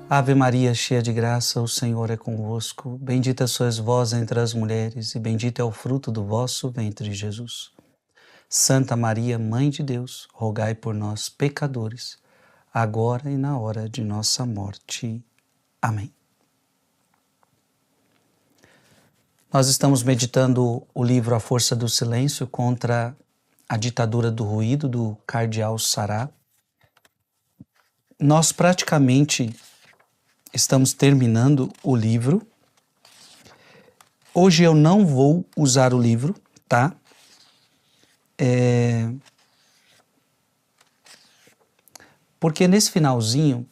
Ave Maria, cheia de graça, o Senhor é convosco. Bendita sois vós entre as mulheres, e bendito é o fruto do vosso ventre, Jesus. Santa Maria, Mãe de Deus, rogai por nós, pecadores, agora e na hora de nossa morte. Amém. Nós estamos meditando o livro A Força do Silêncio contra a ditadura do ruído, do cardeal Sará. Nós praticamente estamos terminando o livro. Hoje eu não vou usar o livro, tá? Porque nesse finalzinho,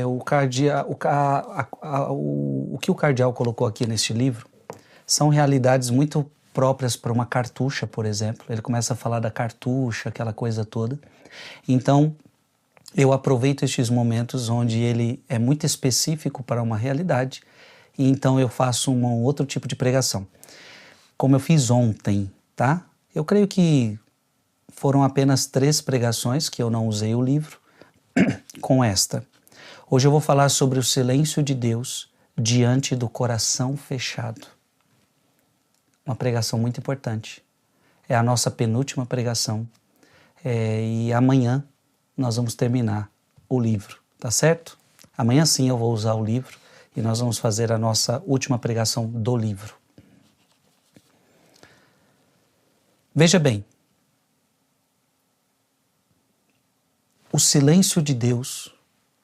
o que o cardeal colocou aqui neste livro são realidades muito próprias para uma cartucha, por exemplo. Ele começa a falar da cartucha, aquela coisa toda. Então, eu aproveito estes momentos onde ele é muito específico para uma realidade e então eu faço um outro tipo de pregação. Como eu fiz ontem, tá? Eu creio que foram apenas 3 pregações que eu não usei o livro com esta. Hoje eu vou falar sobre o silêncio de Deus diante do coração fechado. Uma pregação muito importante. É a nossa penúltima pregação. E amanhã nós vamos terminar o livro, tá certo? Amanhã sim eu vou usar o livro e nós vamos fazer a nossa última pregação do livro. Veja bem, o silêncio de Deus,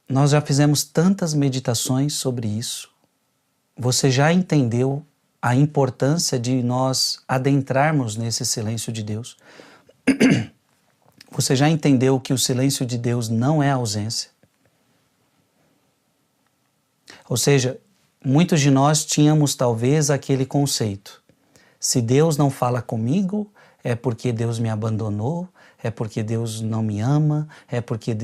nós já fizemos tantas meditações sobre isso. Você já entendeu a importância de nós adentrarmos nesse silêncio de Deus? Você já entendeu que o silêncio de Deus não é ausência? Ou seja, muitos de nós tínhamos talvez aquele conceito: se Deus não fala comigo, é porque Deus me abandonou, é porque Deus não me ama, é porque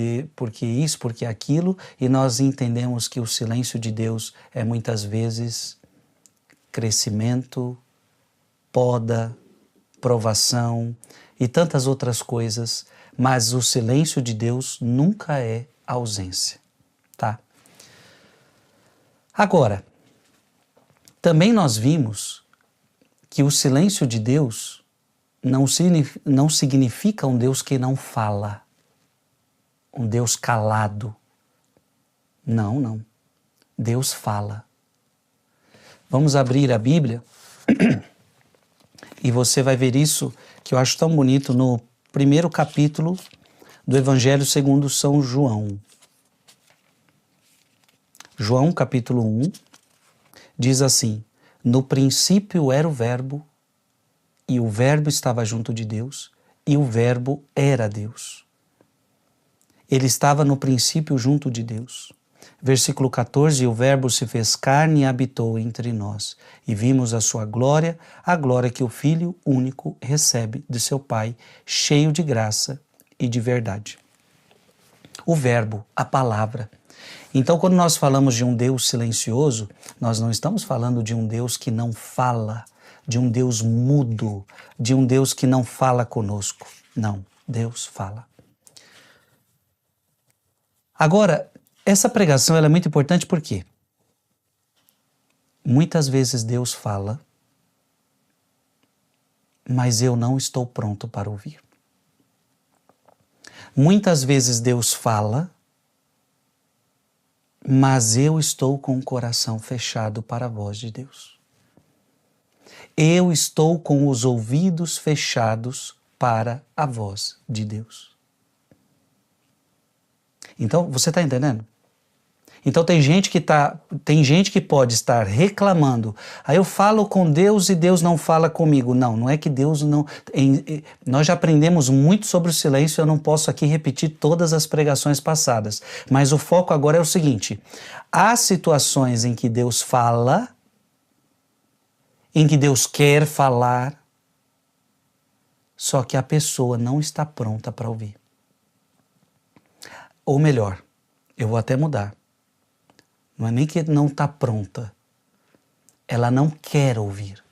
isso, porque aquilo, e nós entendemos que o silêncio de Deus é muitas vezes crescimento, poda, provação e tantas outras coisas, mas o silêncio de Deus nunca é ausência, tá? Agora, também nós vimos que o silêncio de Deus não significa um Deus que não fala, um Deus calado. Não. Deus fala. Vamos abrir a Bíblia e você vai ver isso que eu acho tão bonito no primeiro capítulo do Evangelho segundo São João. João capítulo 1 diz assim: no princípio era o Verbo, e o Verbo estava junto de Deus, e o Verbo era Deus. Ele estava no princípio junto de Deus. Versículo 14, o Verbo se fez carne e habitou entre nós, e vimos a sua glória, a glória que o Filho único recebe de seu Pai, cheio de graça e de verdade. O Verbo, a palavra. Então, quando nós falamos de um Deus silencioso, nós não estamos falando de um Deus que não fala, de um Deus mudo, de um Deus que não fala conosco. Não, Deus fala. Agora, essa pregação ela é muito importante porque muitas vezes Deus fala, mas eu não estou pronto para ouvir. Muitas vezes Deus fala, mas eu estou com o coração fechado para a voz de Deus. Eu estou com os ouvidos fechados para a voz de Deus. Então, você está entendendo? Então tem gente que pode estar reclamando. Aí eu falo com Deus e Deus não fala comigo. Não é que Deus não... Nós já aprendemos muito sobre o silêncio, eu não posso aqui repetir todas as pregações passadas. Mas o foco agora é o seguinte: há situações em que Deus fala, em que Deus quer falar, só que a pessoa não está pronta para ouvir. Ou melhor, eu vou até mudar. Não é nem que não está pronta, ela não quer ouvir.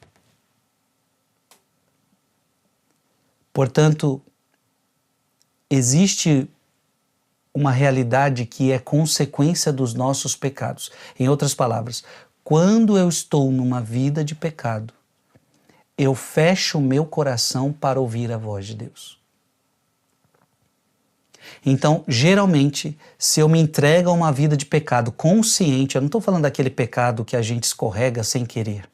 Portanto, existe uma realidade que é consequência dos nossos pecados. Em outras palavras, quando eu estou numa vida de pecado, eu fecho o meu coração para ouvir a voz de Deus. Então, geralmente, se eu me entrego a uma vida de pecado consciente, eu não estou falando daquele pecado que a gente escorrega sem querer.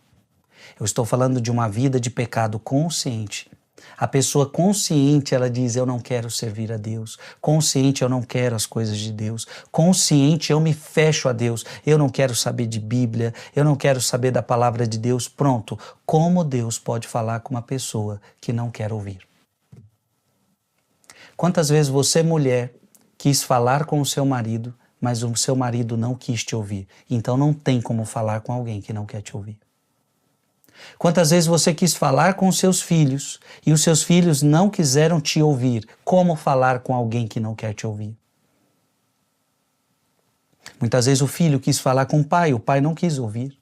Eu estou falando de uma vida de pecado consciente. A pessoa consciente, ela diz, eu não quero servir a Deus. Consciente, eu não quero as coisas de Deus. Consciente, eu me fecho a Deus. Eu não quero saber de Bíblia, eu não quero saber da palavra de Deus. Pronto. Como Deus pode falar com uma pessoa que não quer ouvir? Quantas vezes você, mulher, quis falar com o seu marido, mas o seu marido não quis te ouvir? Então não tem como falar com alguém que não quer te ouvir. Quantas vezes você quis falar com os seus filhos e os seus filhos não quiseram te ouvir? Como falar com alguém que não quer te ouvir? Muitas vezes o filho quis falar com o pai não quis ouvir.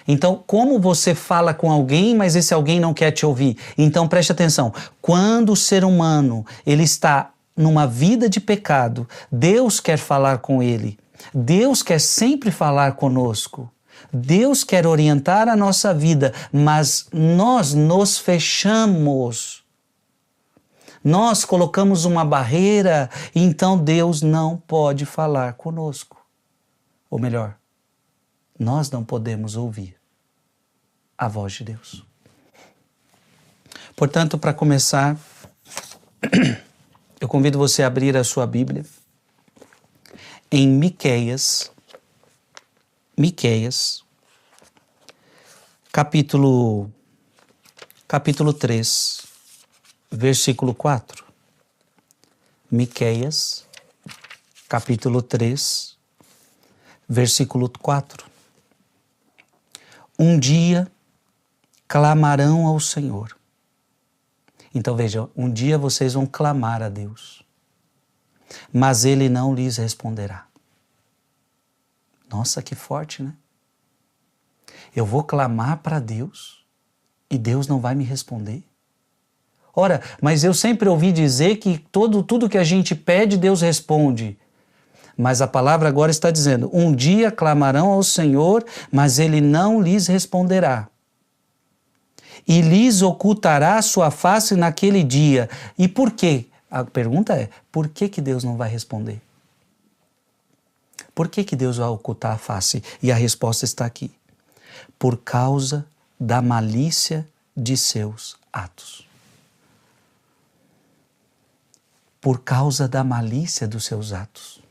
Então, como você fala com alguém, mas esse alguém não quer te ouvir? Então, preste atenção. Quando o ser humano ele está numa vida de pecado, Deus quer falar com ele. Deus quer sempre falar conosco. Deus quer orientar a nossa vida, mas nós nos fechamos. Nós colocamos uma barreira, então Deus não pode falar conosco. Ou melhor, nós não podemos ouvir a voz de Deus. Portanto, para começar, eu convido você a abrir a sua Bíblia em Miqueias, capítulo 3, versículo 4. Miqueias, capítulo 3, versículo 4. Um dia clamarão ao Senhor. Então vejam, um dia vocês vão clamar a Deus, mas Ele não lhes responderá. Nossa, que forte, né? Eu vou clamar para Deus e Deus não vai me responder? Ora, mas eu sempre ouvi dizer que tudo que a gente pede, Deus responde. Mas a palavra agora está dizendo, um dia clamarão ao Senhor, mas Ele não lhes responderá. E lhes ocultará a sua face naquele dia. E por quê? A pergunta é, por que Deus não vai responder? Por que Deus vai ocultar a face? E a resposta está aqui. Por causa da malícia de seus atos. Por causa da malícia dos seus atos.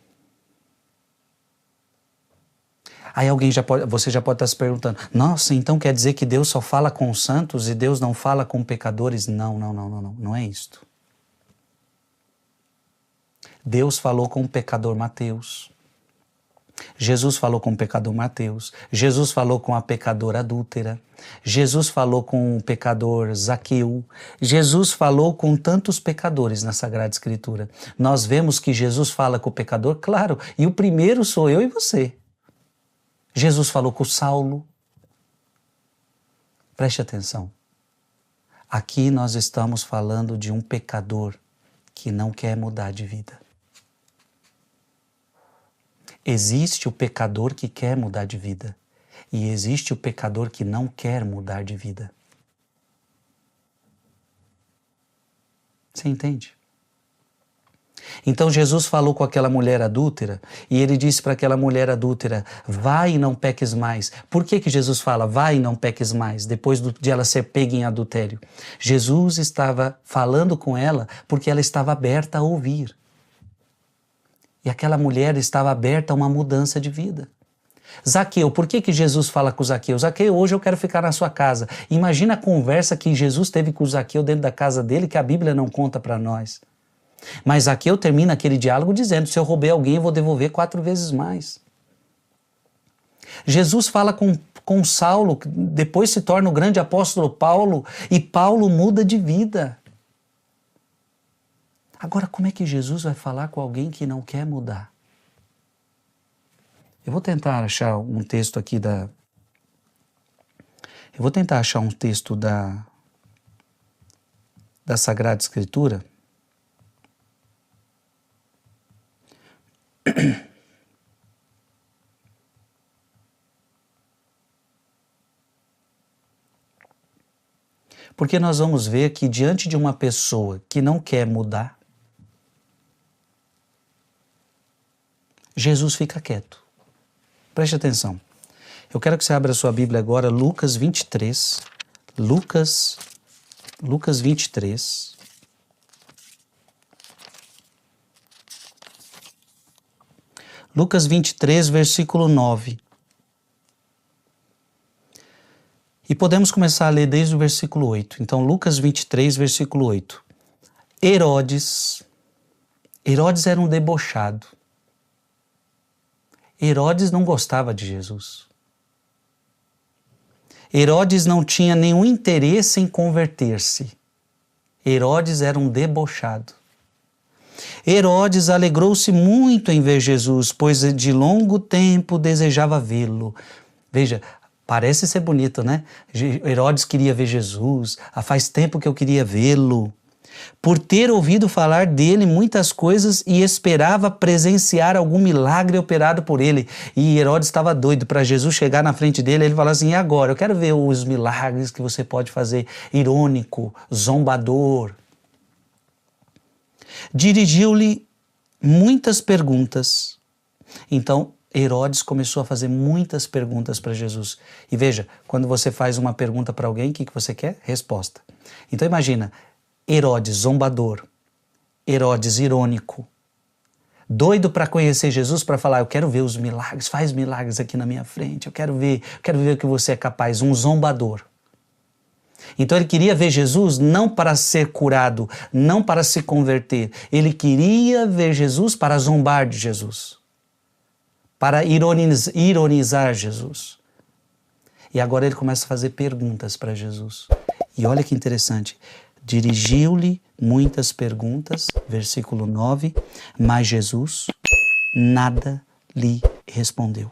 Aí você já pode estar se perguntando, nossa, então quer dizer que Deus só fala com os santos e Deus não fala com pecadores? Não é isto. Deus falou com o pecador Mateus. Jesus falou com o pecador Mateus. Jesus falou com a pecadora adúltera. Jesus falou com o pecador Zaqueu. Jesus falou com tantos pecadores na Sagrada Escritura. Nós vemos que Jesus fala com o pecador, claro, e o primeiro sou eu e você. Jesus falou com Saulo. Preste atenção. Aqui nós estamos falando de um pecador que não quer mudar de vida. Existe o pecador que quer mudar de vida e existe o pecador que não quer mudar de vida. Você entende? Então Jesus falou com aquela mulher adúltera e ele disse para aquela mulher adúltera, vai e não peques mais. Por que Jesus fala, vai e não peques mais, depois de ela ser pega em adultério? Jesus estava falando com ela porque ela estava aberta a ouvir. E aquela mulher estava aberta a uma mudança de vida. Zaqueu, por que Jesus fala com Zaqueu? Zaqueu, hoje eu quero ficar na sua casa. Imagina a conversa que Jesus teve com Zaqueu dentro da casa dele, que a Bíblia não conta para nós. Mas Zaqueu termina aquele diálogo dizendo, se eu roubei alguém, eu vou devolver 4 vezes mais. Jesus fala com Saulo, que depois se torna o grande apóstolo Paulo, e Paulo muda de vida. Agora, como é que Jesus vai falar com alguém que não quer mudar? Eu vou tentar achar um texto aqui da Sagrada Escritura Porque nós vamos ver que diante de uma pessoa que não quer mudar, Jesus fica quieto. Preste atenção. Eu quero que você abra a sua Bíblia agora, Lucas 23. Lucas 23. Lucas 23, versículo 9. E podemos começar a ler desde o versículo 8. Então, Lucas 23, versículo 8. Herodes era um debochado. Herodes não gostava de Jesus. Herodes não tinha nenhum interesse em converter-se. Herodes era um debochado. Herodes alegrou-se muito em ver Jesus, pois de longo tempo desejava vê-lo. Veja, parece ser bonito, né? Herodes queria ver Jesus, faz tempo que eu queria vê-lo. Por ter ouvido falar dele muitas coisas e esperava presenciar algum milagre operado por ele. E Herodes estava doido para Jesus chegar na frente dele. Ele falou assim: e agora? Eu quero ver os milagres que você pode fazer. Irônico, zombador. Dirigiu-lhe muitas perguntas. Então, Herodes começou a fazer muitas perguntas para Jesus. E veja, quando você faz uma pergunta para alguém, o que você quer? Resposta. Então imagina, Herodes zombador, Herodes irônico, doido para conhecer Jesus, para falar: eu quero ver os milagres, faz milagres aqui na minha frente, eu quero ver o que você é capaz, um zombador. Então ele queria ver Jesus não para ser curado, não para se converter, ele queria ver Jesus para zombar de Jesus, para ironizar Jesus. E agora ele começa a fazer perguntas para Jesus. E olha que interessante, dirigiu-lhe muitas perguntas, versículo 9, mas Jesus nada lhe respondeu.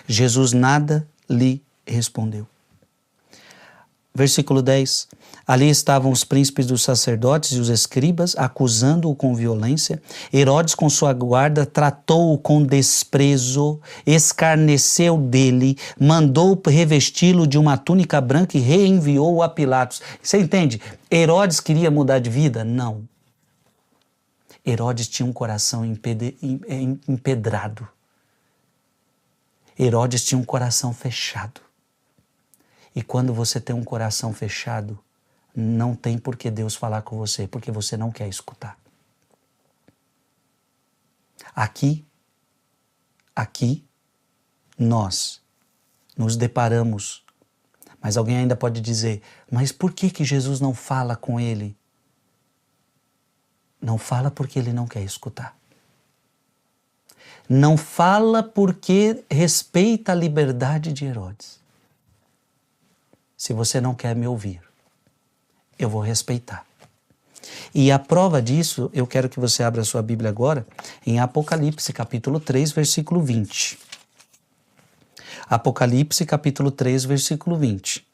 Jesus nada lhe respondeu. Versículo 10. Ali estavam os príncipes dos sacerdotes e os escribas, acusando-o com violência. Herodes, com sua guarda, tratou-o com desprezo, escarneceu dele, mandou revesti-lo de uma túnica branca e reenviou-o a Pilatos. Você entende? Herodes queria mudar de vida? Não. Herodes tinha um coração empedrado. Herodes tinha um coração fechado. E quando você tem um coração fechado, não tem por que Deus falar com você, porque você não quer escutar. Aqui, nós nos deparamos, mas alguém ainda pode dizer: mas por que Jesus não fala com ele? Não fala porque ele não quer escutar. Não fala porque respeita a liberdade de Herodes. Se você não quer me ouvir, eu vou respeitar. E a prova disso, eu quero que você abra a sua Bíblia agora, em Apocalipse, capítulo 3, versículo 20. Apocalipse, capítulo 3, versículo 20.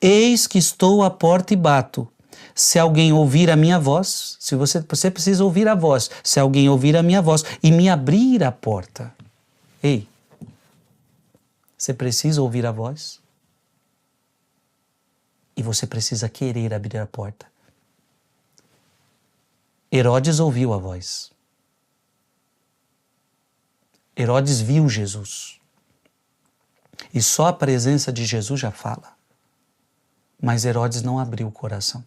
Eis que estou à porta e bato. Se alguém ouvir a minha voz, se você precisa ouvir a voz, se alguém ouvir a minha voz e me abrir a porta. Ei, você precisa ouvir a voz? E você precisa querer abrir a porta. Herodes ouviu a voz. Herodes viu Jesus. E só a presença de Jesus já fala. Mas Herodes não abriu o coração.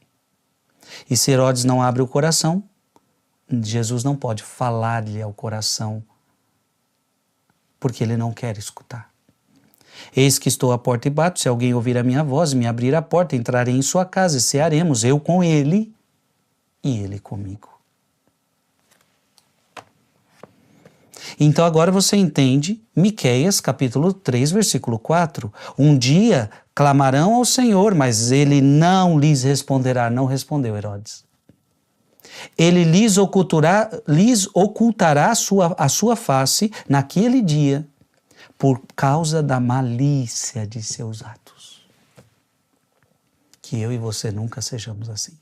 E se Herodes não abre o coração, Jesus não pode falar-lhe ao coração, porque ele não quer escutar. Eis que estou à porta e bato, se alguém ouvir a minha voz e me abrir a porta, entrarei em sua casa e cearemos, eu com ele e ele comigo. Então agora você entende Miqueias capítulo 3, versículo 4. Um dia clamarão ao Senhor, mas ele não lhes responderá. Não respondeu Herodes. Ele lhes ocultará a sua face naquele dia por causa da malícia de seus atos. que eu e você nunca sejamos assim.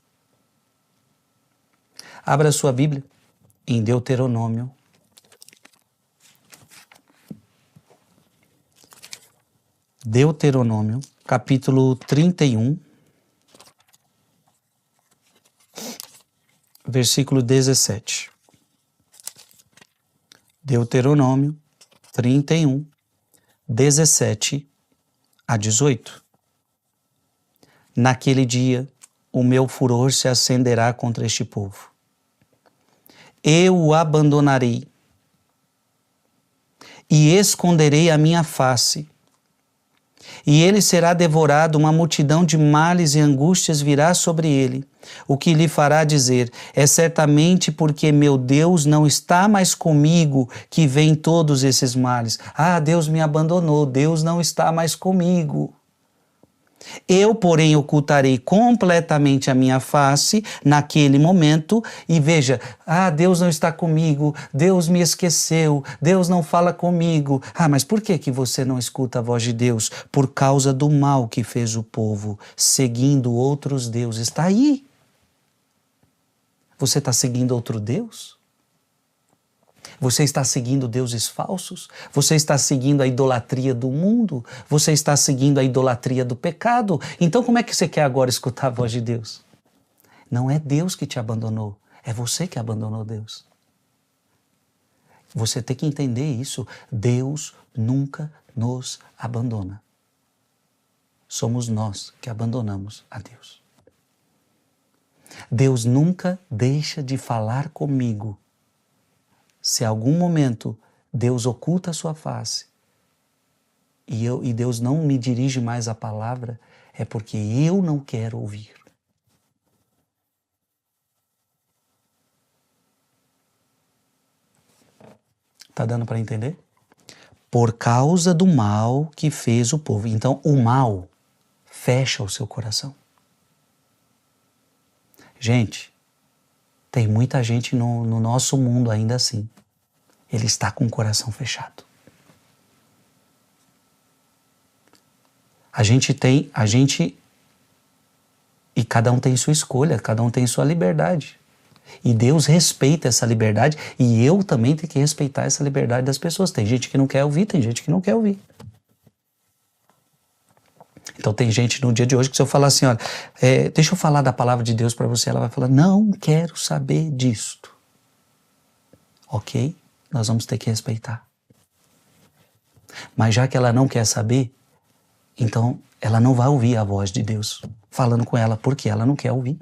Abra sua Bíblia em Deuteronômio. Deuteronômio, capítulo 31, versículo 17. Deuteronômio 31, 17 a 18. Naquele dia, o meu furor se acenderá contra este povo. Eu o abandonarei e esconderei a minha face. E ele será devorado, uma multidão de males e angústias virá sobre ele. O que lhe fará dizer, é certamente porque meu Deus não está mais comigo que vem todos esses males. Ah, Deus me abandonou, Deus não está mais comigo. Eu, porém, ocultarei completamente a minha face naquele momento e veja, Deus não está comigo, Deus me esqueceu, Deus não fala comigo. Mas por que você não escuta a voz de Deus? Por causa do mal que fez o povo, seguindo outros deuses. Está aí. Você está seguindo outro Deus? Você está seguindo deuses falsos? Você está seguindo a idolatria do mundo? Você está seguindo a idolatria do pecado? Então como é que você quer agora escutar a voz de Deus? Não é Deus que te abandonou, é você que abandonou Deus. Você tem que entender isso. Deus nunca nos abandona. Somos nós que abandonamos a Deus. Deus nunca deixa de falar comigo. Se em algum momento Deus oculta a sua face e Deus não me dirige mais a palavra, é porque eu não quero ouvir. Tá dando para entender? Por causa do mal que fez o povo. Então, o mal fecha o seu coração. Gente, tem muita gente no nosso mundo ainda assim. Ele está com o coração fechado. E cada um tem sua escolha, cada um tem sua liberdade. E Deus respeita essa liberdade e eu também tenho que respeitar essa liberdade das pessoas. Tem gente que não quer ouvir, tem gente que não quer ouvir. Então tem gente no dia de hoje que se eu falar assim, olha, deixa eu falar da palavra de Deus para você, ela vai falar, não quero saber disto. Ok? Nós vamos ter que respeitar. Mas já que ela não quer saber, então ela não vai ouvir a voz de Deus falando com ela, porque ela não quer ouvir.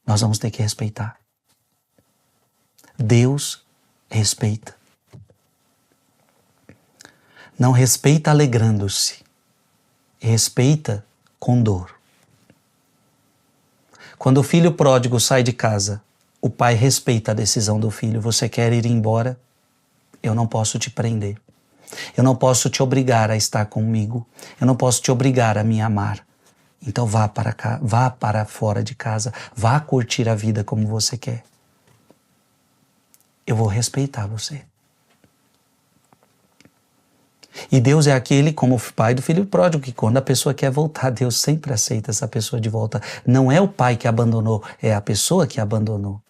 Nós vamos ter que respeitar. Deus respeita. Não respeita alegrando-se. Respeita com dor. Quando o filho pródigo sai de casa, o pai respeita a decisão do filho. Você quer ir embora? Eu não posso te prender. Eu não posso te obrigar a estar comigo. Eu não posso te obrigar a me amar. Então vá para cá, vá para fora de casa, vá curtir a vida como você quer. Eu vou respeitar você. E Deus é aquele, como o pai do filho pródigo, que quando a pessoa quer voltar, Deus sempre aceita essa pessoa de volta. Não é o pai que abandonou, é a pessoa que abandonou.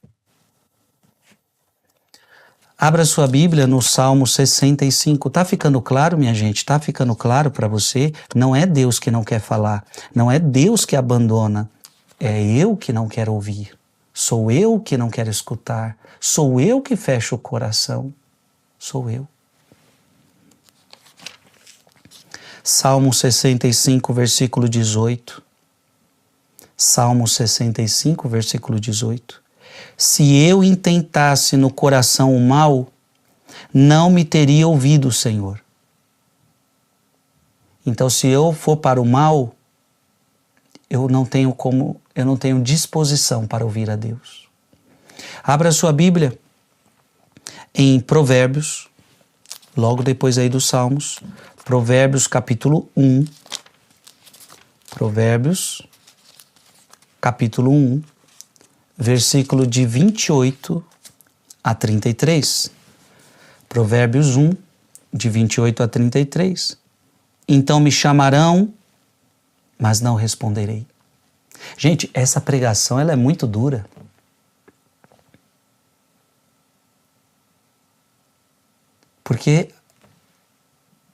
Abra sua Bíblia no Salmo 65. Tá ficando claro, minha gente? Tá ficando claro para você? Não é Deus que não quer falar. Não é Deus que abandona. É eu que não quero ouvir. Sou eu que não quero escutar. Sou eu que fecho o coração. Sou eu. Salmo 65, versículo 18. Salmo 65, versículo 18. Se eu intentasse no coração o mal, não me teria ouvido o Senhor. Então, se eu for para o mal, eu não tenho disposição para ouvir a Deus. Abra sua Bíblia em Provérbios, logo depois aí dos Salmos, Provérbios capítulo 1. Provérbios capítulo 1. Versículo de 28 a 33. Provérbios 1, de 28 a 33. Então me chamarão mas não responderei. Gente, essa pregação ela é muito dura. Porque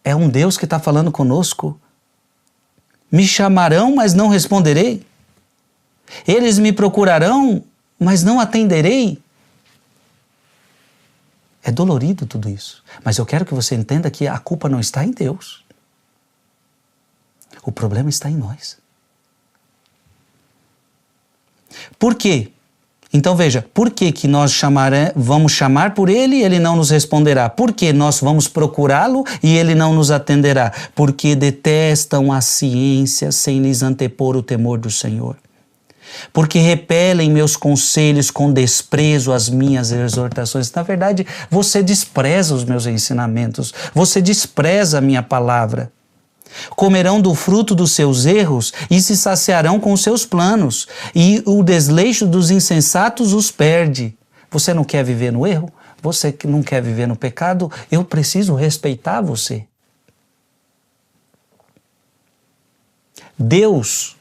é um Deus que está falando conosco. Me chamarão, mas não responderei. Eles me procurarão, mas não atenderei. É dolorido tudo isso. Mas eu quero que você entenda que a culpa não está em Deus. O problema está em nós. Por quê? Então veja, por que nós vamos chamar por Ele e Ele não nos responderá? Por que nós vamos procurá-lo e Ele não nos atenderá? Porque detestam a ciência sem lhes antepor o temor do Senhor. Porque repelem meus conselhos com desprezo as minhas exortações. Na verdade, você despreza os meus ensinamentos, você despreza a minha palavra. Comerão do fruto dos seus erros e se saciarão com os seus planos, e o desleixo dos insensatos os perde. Você não quer viver no erro? Você que não quer viver no pecado? Eu preciso respeitar você. Deus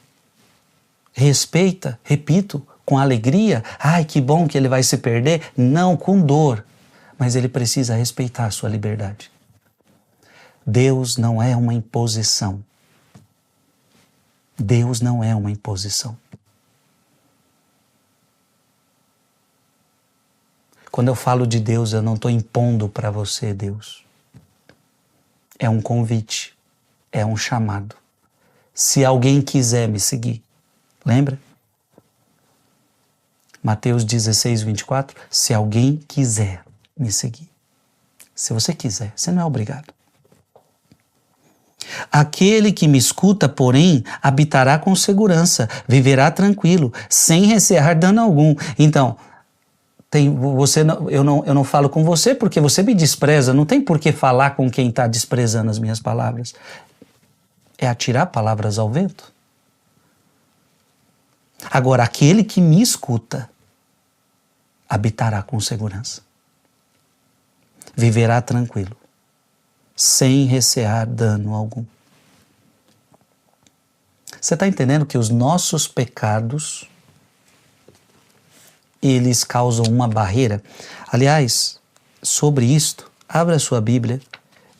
respeita, repito, com alegria. Ai, que bom que ele vai se perder. Não, com dor. Mas ele precisa respeitar a sua liberdade. Deus não é uma imposição. Deus não é uma imposição. Quando eu falo de Deus, eu não estou impondo para você, Deus. É um convite, é um chamado. Se alguém quiser me seguir, lembra? Mateus 16, 24, se alguém quiser me seguir. Se você quiser, você não é obrigado. Aquele que me escuta, porém, habitará com segurança, viverá tranquilo, sem recear dano algum. Então, eu não falo com você porque você me despreza, não tem por que falar com quem está desprezando as minhas palavras. É atirar palavras ao vento. Agora, aquele que me escuta, habitará com segurança, viverá tranquilo, sem recear dano algum. Você está entendendo que os nossos pecados, eles causam uma barreira? Aliás, sobre isto, abra a sua Bíblia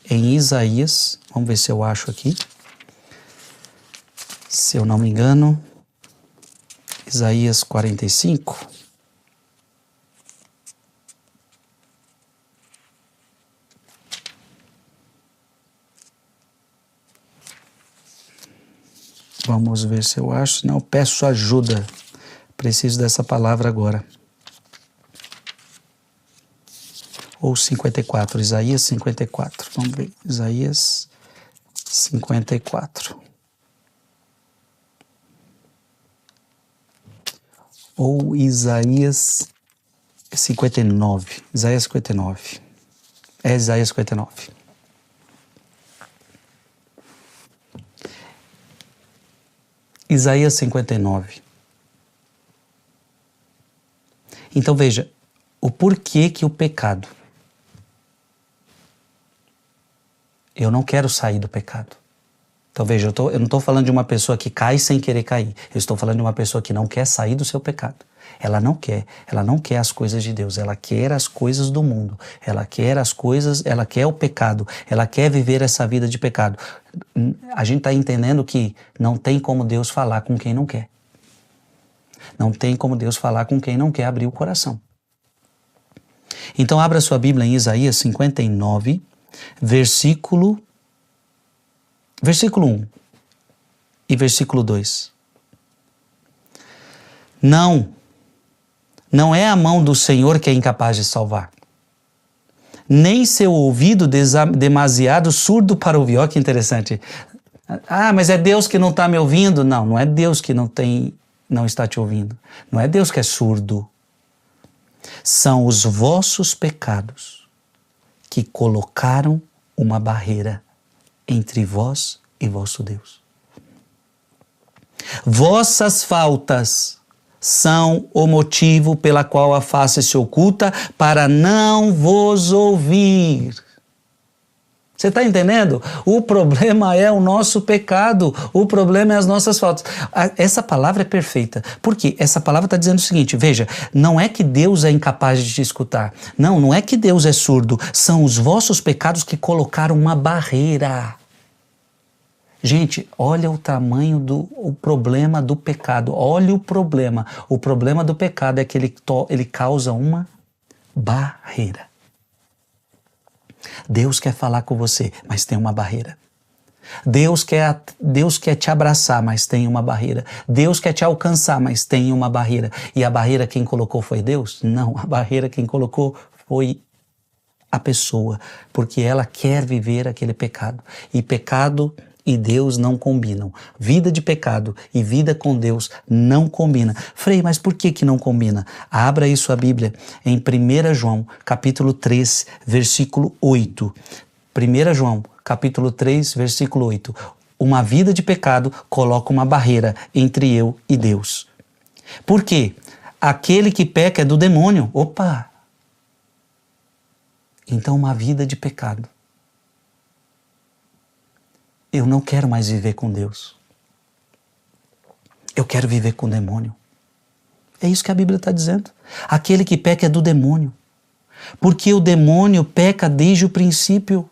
em Isaías, vamos ver se eu acho aqui, se eu não me engano, Isaías 45. Vamos ver se eu acho, senão eu peço ajuda. Preciso dessa palavra agora. Ou 54, Isaías 54. Vamos ver, Isaías 54. Ou Isaías 59. Isaías 59. É Isaías 59. Isaías 59. Então veja, o porquê que o pecado. Eu não quero sair do pecado. Então veja, eu não estou falando de uma pessoa que cai sem querer cair. Eu estou falando de uma pessoa que não quer sair do seu pecado. Ela não quer as coisas de Deus, ela quer as coisas do mundo, ela quer o pecado, ela quer viver essa vida de pecado. A gente está entendendo que não tem como Deus falar com quem não quer. Não tem como Deus falar com quem não quer abrir o coração. Então abra sua Bíblia em Isaías 59, versículo 1 e versículo 2. Não é a mão do Senhor que é incapaz de salvar, nem seu ouvido demasiado surdo para ouvir. Olha que interessante. Ah, mas é Deus que não está me ouvindo? Não, não é Deus que não está te ouvindo. Não é Deus que é surdo. São os vossos pecados que colocaram uma barreira entre vós e vosso Deus. Vossas faltas são o motivo pela qual a face se oculta para não vos ouvir. Você está entendendo? O problema é o nosso pecado, o problema é as nossas faltas. Essa palavra é perfeita. Por quê? Essa palavra está dizendo o seguinte, veja, não é que Deus é incapaz de te escutar. Não, não é que Deus é surdo. São os vossos pecados que colocaram uma barreira. Gente, olha o tamanho o problema do pecado. Olha o problema. O problema do pecado é que ele causa uma barreira. Deus quer falar com você, mas tem uma barreira. Deus quer te abraçar, mas tem uma barreira. Deus quer te alcançar, mas tem uma barreira. E a barreira quem colocou foi Deus? Não, a barreira quem colocou foi a pessoa, porque ela quer viver aquele pecado. E pecado e Deus não combinam. Vida de pecado e vida com Deus não combina. Frei, mas por que não combina? Abra aí sua Bíblia em 1 João, capítulo 3, versículo 8. 1 João, capítulo 3, versículo 8. Uma vida de pecado coloca uma barreira entre eu e Deus. Por quê? Aquele que peca é do demônio. Opa! Então uma vida de pecado. Eu não quero mais viver com Deus. Eu quero viver com o demônio. É isso que a Bíblia está dizendo. Aquele que peca é do demônio. Porque o demônio peca desde o princípio.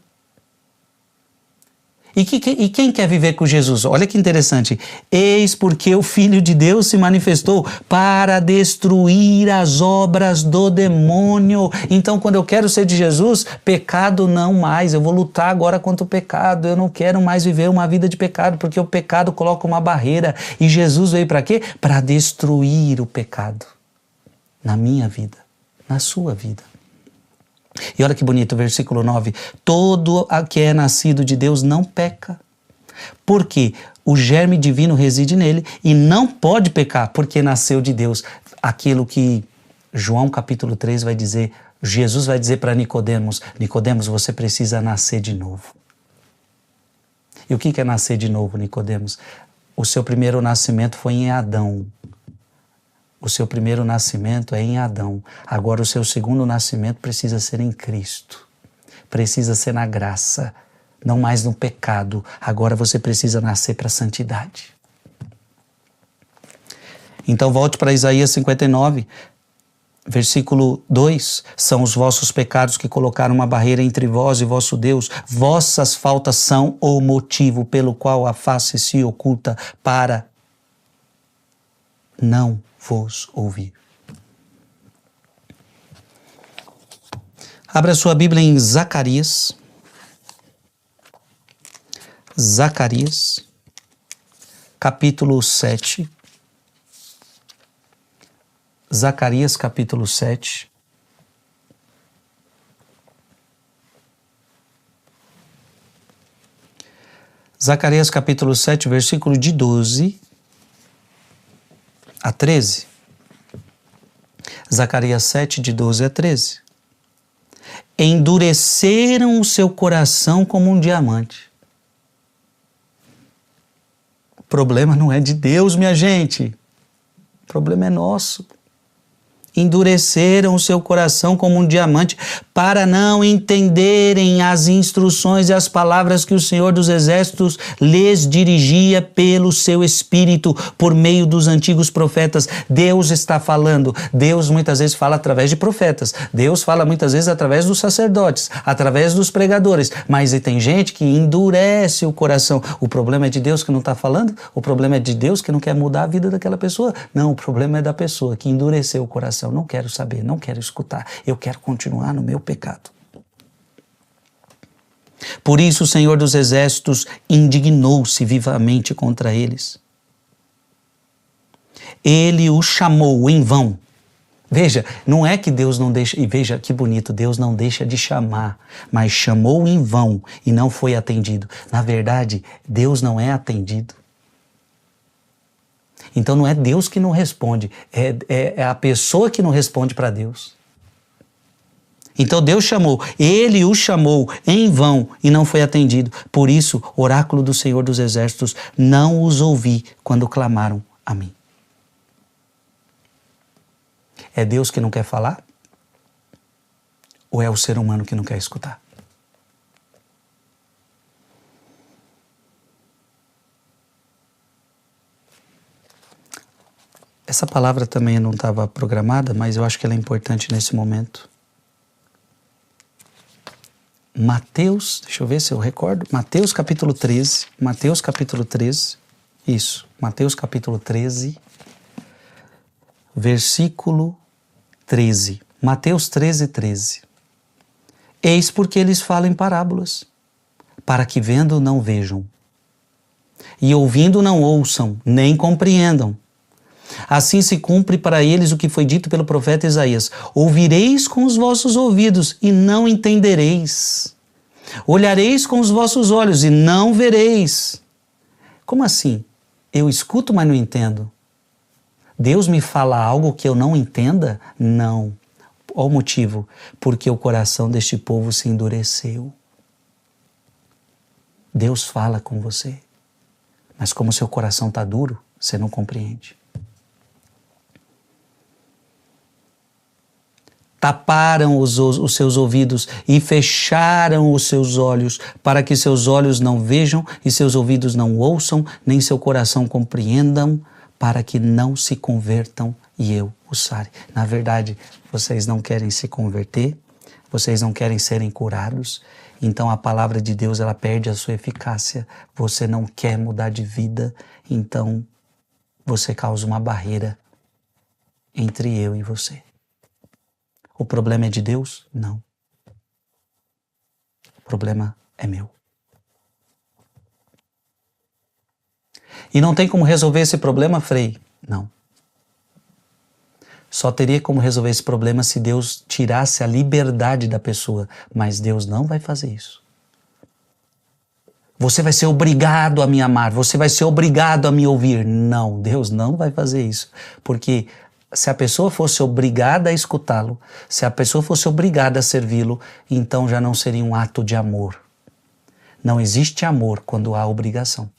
E quem quer viver com Jesus? Olha que interessante. Eis porque o Filho de Deus se manifestou para destruir as obras do demônio. Então, quando eu quero ser de Jesus, pecado não mais. Eu vou lutar agora contra o pecado. Eu não quero mais viver uma vida de pecado, porque o pecado coloca uma barreira. E Jesus veio para quê? Para destruir o pecado na minha vida, na sua vida. E olha que bonito o versículo 9. Todo o que é nascido de Deus não peca, porque o germe divino reside nele e não pode pecar, porque nasceu de Deus. Aquilo que João capítulo 3 vai dizer, Jesus vai dizer para Nicodemos, Nicodemos, você precisa nascer de novo. E o que é nascer de novo, Nicodemos? O seu primeiro nascimento foi em Adão. O seu primeiro nascimento é em Adão. Agora o seu segundo nascimento precisa ser em Cristo. Precisa ser na graça, não mais no pecado. Agora você precisa nascer para a santidade. Então volte para Isaías 59, versículo 2. São os vossos pecados que colocaram uma barreira entre vós e vosso Deus. Vossas faltas são o motivo pelo qual a face se oculta para não vos ouvir. Abra sua Bíblia em Zacarias. Zacarias, capítulo 7. Zacarias, capítulo 7. Zacarias, capítulo 7, versículo de 12 a 13. Zacarias 7, de 12 a 13. Endureceram o seu coração como um diamante. O problema não é de Deus, minha gente. O problema é nosso. Endureceram o seu coração como um diamante para não entenderem as instruções e as palavras que o Senhor dos Exércitos lhes dirigia pelo seu Espírito, por meio dos antigos profetas. Deus está falando. Deus muitas vezes fala através de profetas. Deus fala muitas vezes através dos sacerdotes, através dos pregadores. Mas tem gente que endurece o coração. O problema é de Deus que não está falando? O problema é de Deus que não quer mudar a vida daquela pessoa? Não, o problema é da pessoa que endureceu o coração. Não quero saber, não quero escutar. Eu quero continuar no meu pecado. Por isso o Senhor dos Exércitos indignou-se vivamente contra eles. Ele o chamou em vão. Veja, não é que Deus não deixa, e veja que bonito, Deus não deixa de chamar, mas chamou em vão e não foi atendido. Na verdade, Deus não é atendido. Então não é Deus que não responde, é a pessoa que não responde para Deus. Então Deus chamou, Ele o chamou em vão e não foi atendido. Por isso, oráculo do Senhor dos Exércitos, não os ouvi quando clamaram a mim. É Deus que não quer falar? Ou é o ser humano que não quer escutar? Essa palavra também não estava programada, mas eu acho que ela é importante nesse momento. Mateus, deixa eu ver se eu recordo, Mateus capítulo 13, isso, Mateus capítulo 13, versículo 13, Mateus 13, 13. Eis porque eles falam em parábolas, para que vendo não vejam, e ouvindo não ouçam, nem compreendam. Assim se cumpre para eles o que foi dito pelo profeta Isaías: ouvireis com os vossos ouvidos e não entendereis. Olhareis com os vossos olhos e não vereis. Como assim? Eu escuto, mas não entendo. Deus me fala algo que eu não entenda? Não. Qual o motivo? Porque o coração deste povo se endureceu. Deus fala com você, mas como seu coração está duro, você não compreende. Taparam os seus ouvidos e fecharam os seus olhos, para que seus olhos não vejam e seus ouvidos não ouçam, nem seu coração compreendam, para que não se convertam e eu os sare. Na verdade, vocês não querem se converter, vocês não querem serem curados, então a palavra de Deus ela perde a sua eficácia. Você não quer mudar de vida, então você causa uma barreira entre eu e você. O problema é de Deus? Não. O problema é meu. E não tem como resolver esse problema, Frei? Não. Só teria como resolver esse problema se Deus tirasse a liberdade da pessoa. Mas Deus não vai fazer isso. Você vai ser obrigado a me amar, você vai ser obrigado a me ouvir. Não, Deus não vai fazer isso. Porque se a pessoa fosse obrigada a escutá-lo, se a pessoa fosse obrigada a servi-lo, então já não seria um ato de amor. Não existe amor quando há obrigação.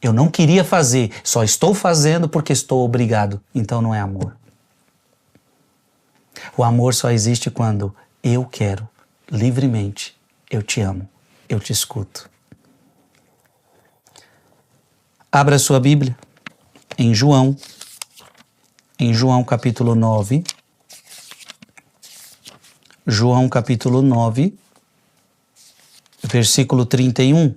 Eu não queria fazer, só estou fazendo porque estou obrigado. Então não é amor. O amor só existe quando eu quero, livremente, eu te amo, eu te escuto. Abra sua Bíblia em João capítulo 9. João capítulo 9, versículo 31.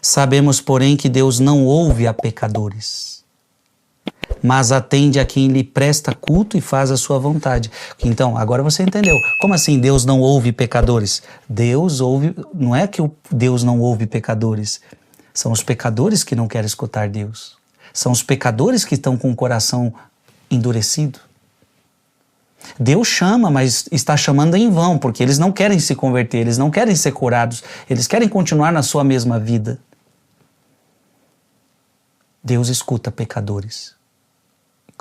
Sabemos, porém, que Deus não ouve a pecadores, mas atende a quem lhe presta culto e faz a sua vontade. Então, agora você entendeu. Como assim Deus não ouve pecadores? Deus ouve, não é que Deus não ouve pecadores. São os pecadores que não querem escutar Deus. São os pecadores que estão com o coração endurecido. Deus chama, mas está chamando em vão, porque eles não querem se converter, eles não querem ser curados, eles querem continuar na sua mesma vida. Deus escuta pecadores.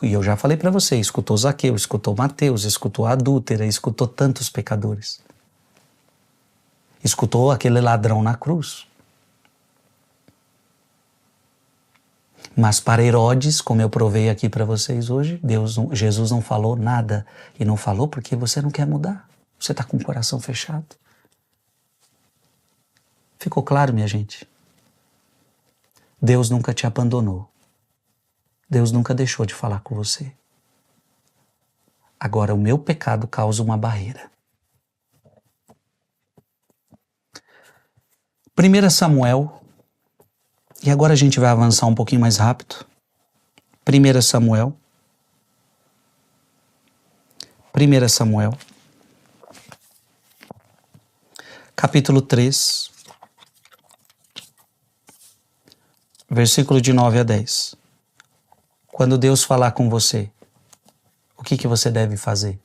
E eu já falei para você, escutou Zaqueu, escutou Mateus, escutou a adúltera, escutou tantos pecadores. Escutou aquele ladrão na cruz. Mas para Herodes, como eu provei aqui para vocês hoje, Jesus não falou nada. E não falou porque você não quer mudar. Você está com o coração fechado. Ficou claro, minha gente? Deus nunca te abandonou. Deus nunca deixou de falar com você. Agora, o meu pecado causa uma barreira. 1 Samuel. E agora a gente vai avançar um pouquinho mais rápido. 1 Samuel. Capítulo 3. Versículo de 9 a 10. Quando Deus falar com você, o que você deve fazer?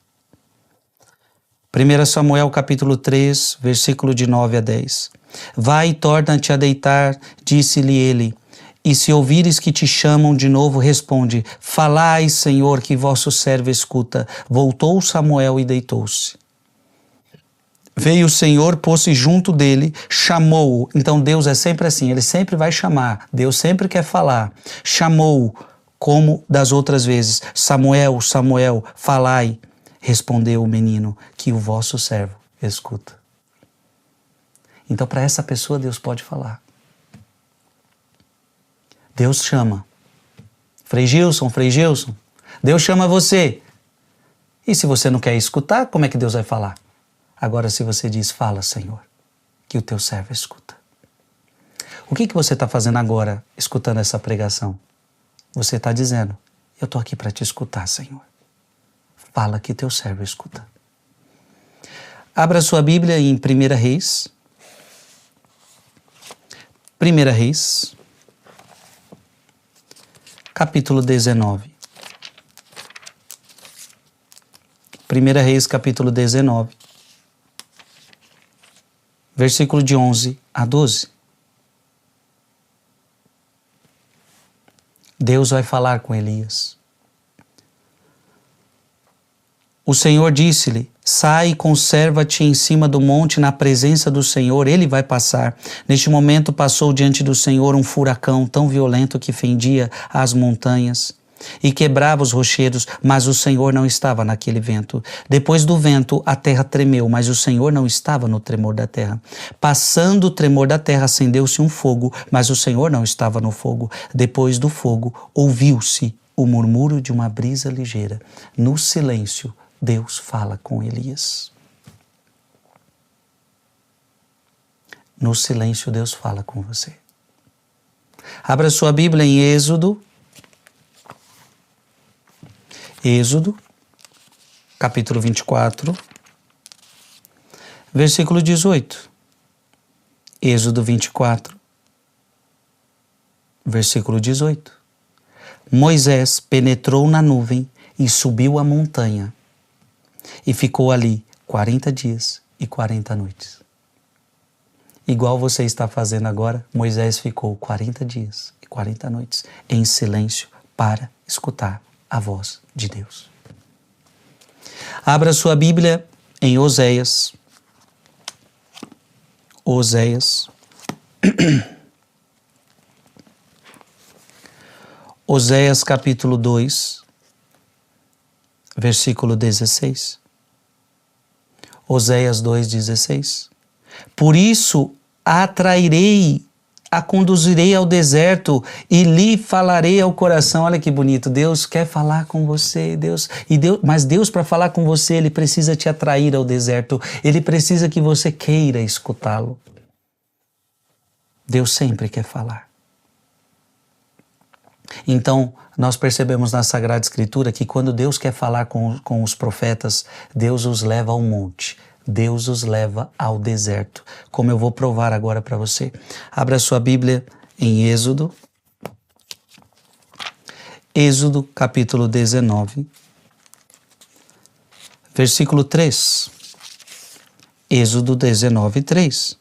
1 Samuel capítulo 3, versículo de 9 a 10. Vai e torna-te a deitar, disse-lhe ele, e se ouvires que te chamam de novo, responde, falai, Senhor, que vosso servo escuta. Voltou Samuel e deitou-se. Veio o Senhor, pôs-se junto dele, chamou-o. Então Deus é sempre assim, ele sempre vai chamar, Deus sempre quer falar. Chamou-o, como das outras vezes, Samuel, Samuel, falai. Respondeu o menino, que o vosso servo escuta. Então, para essa pessoa, Deus pode falar. Deus chama, Frei Gilson, Deus chama você. E se você não quer escutar, como é que Deus vai falar? Agora, se você diz, fala, Senhor, que o teu servo escuta. O que você está fazendo agora, escutando essa pregação? Você está dizendo, eu estou aqui para te escutar, Senhor. Fala que teu servo escuta. Abra sua Bíblia em 1 Reis. 1 Reis, capítulo 19. 1 Reis, capítulo 19, versículo de 11 a 12. Deus vai falar com Elias. O Senhor disse-lhe, sai e conserva-te em cima do monte na presença do Senhor, ele vai passar. Neste momento passou diante do Senhor um furacão tão violento que fendia as montanhas e quebrava os rochedos, mas o Senhor não estava naquele vento. Depois do vento, a terra tremeu, mas o Senhor não estava no tremor da terra. Passando o tremor da terra, acendeu-se um fogo, mas o Senhor não estava no fogo. Depois do fogo, ouviu-se o murmúrio de uma brisa ligeira. No silêncio, Deus fala com Elias. No silêncio, Deus fala com você. Abra sua Bíblia em Êxodo, capítulo 24, versículo 18. Êxodo 24, versículo 18. Moisés penetrou na nuvem e subiu a montanha e ficou ali 40 dias e 40 noites. Igual você está fazendo agora, Moisés ficou 40 dias e 40 noites em silêncio para escutar a voz de Deus. Abra sua Bíblia em Oséias. Oséias capítulo 2, versículo 16. Oséias 2,16. Por isso a conduzirei ao deserto e lhe falarei ao coração. Olha que bonito, Deus quer falar com você, mas Deus, para falar com você, Ele precisa te atrair ao deserto, Ele precisa que você queira escutá-lo. Deus sempre quer falar. Então, nós percebemos na Sagrada Escritura que quando Deus quer falar com os profetas, Deus os leva ao monte. Deus os leva ao deserto, como eu vou provar agora para você. Abra sua Bíblia em Êxodo. Êxodo, capítulo 19, versículo 3. Êxodo 19, 3.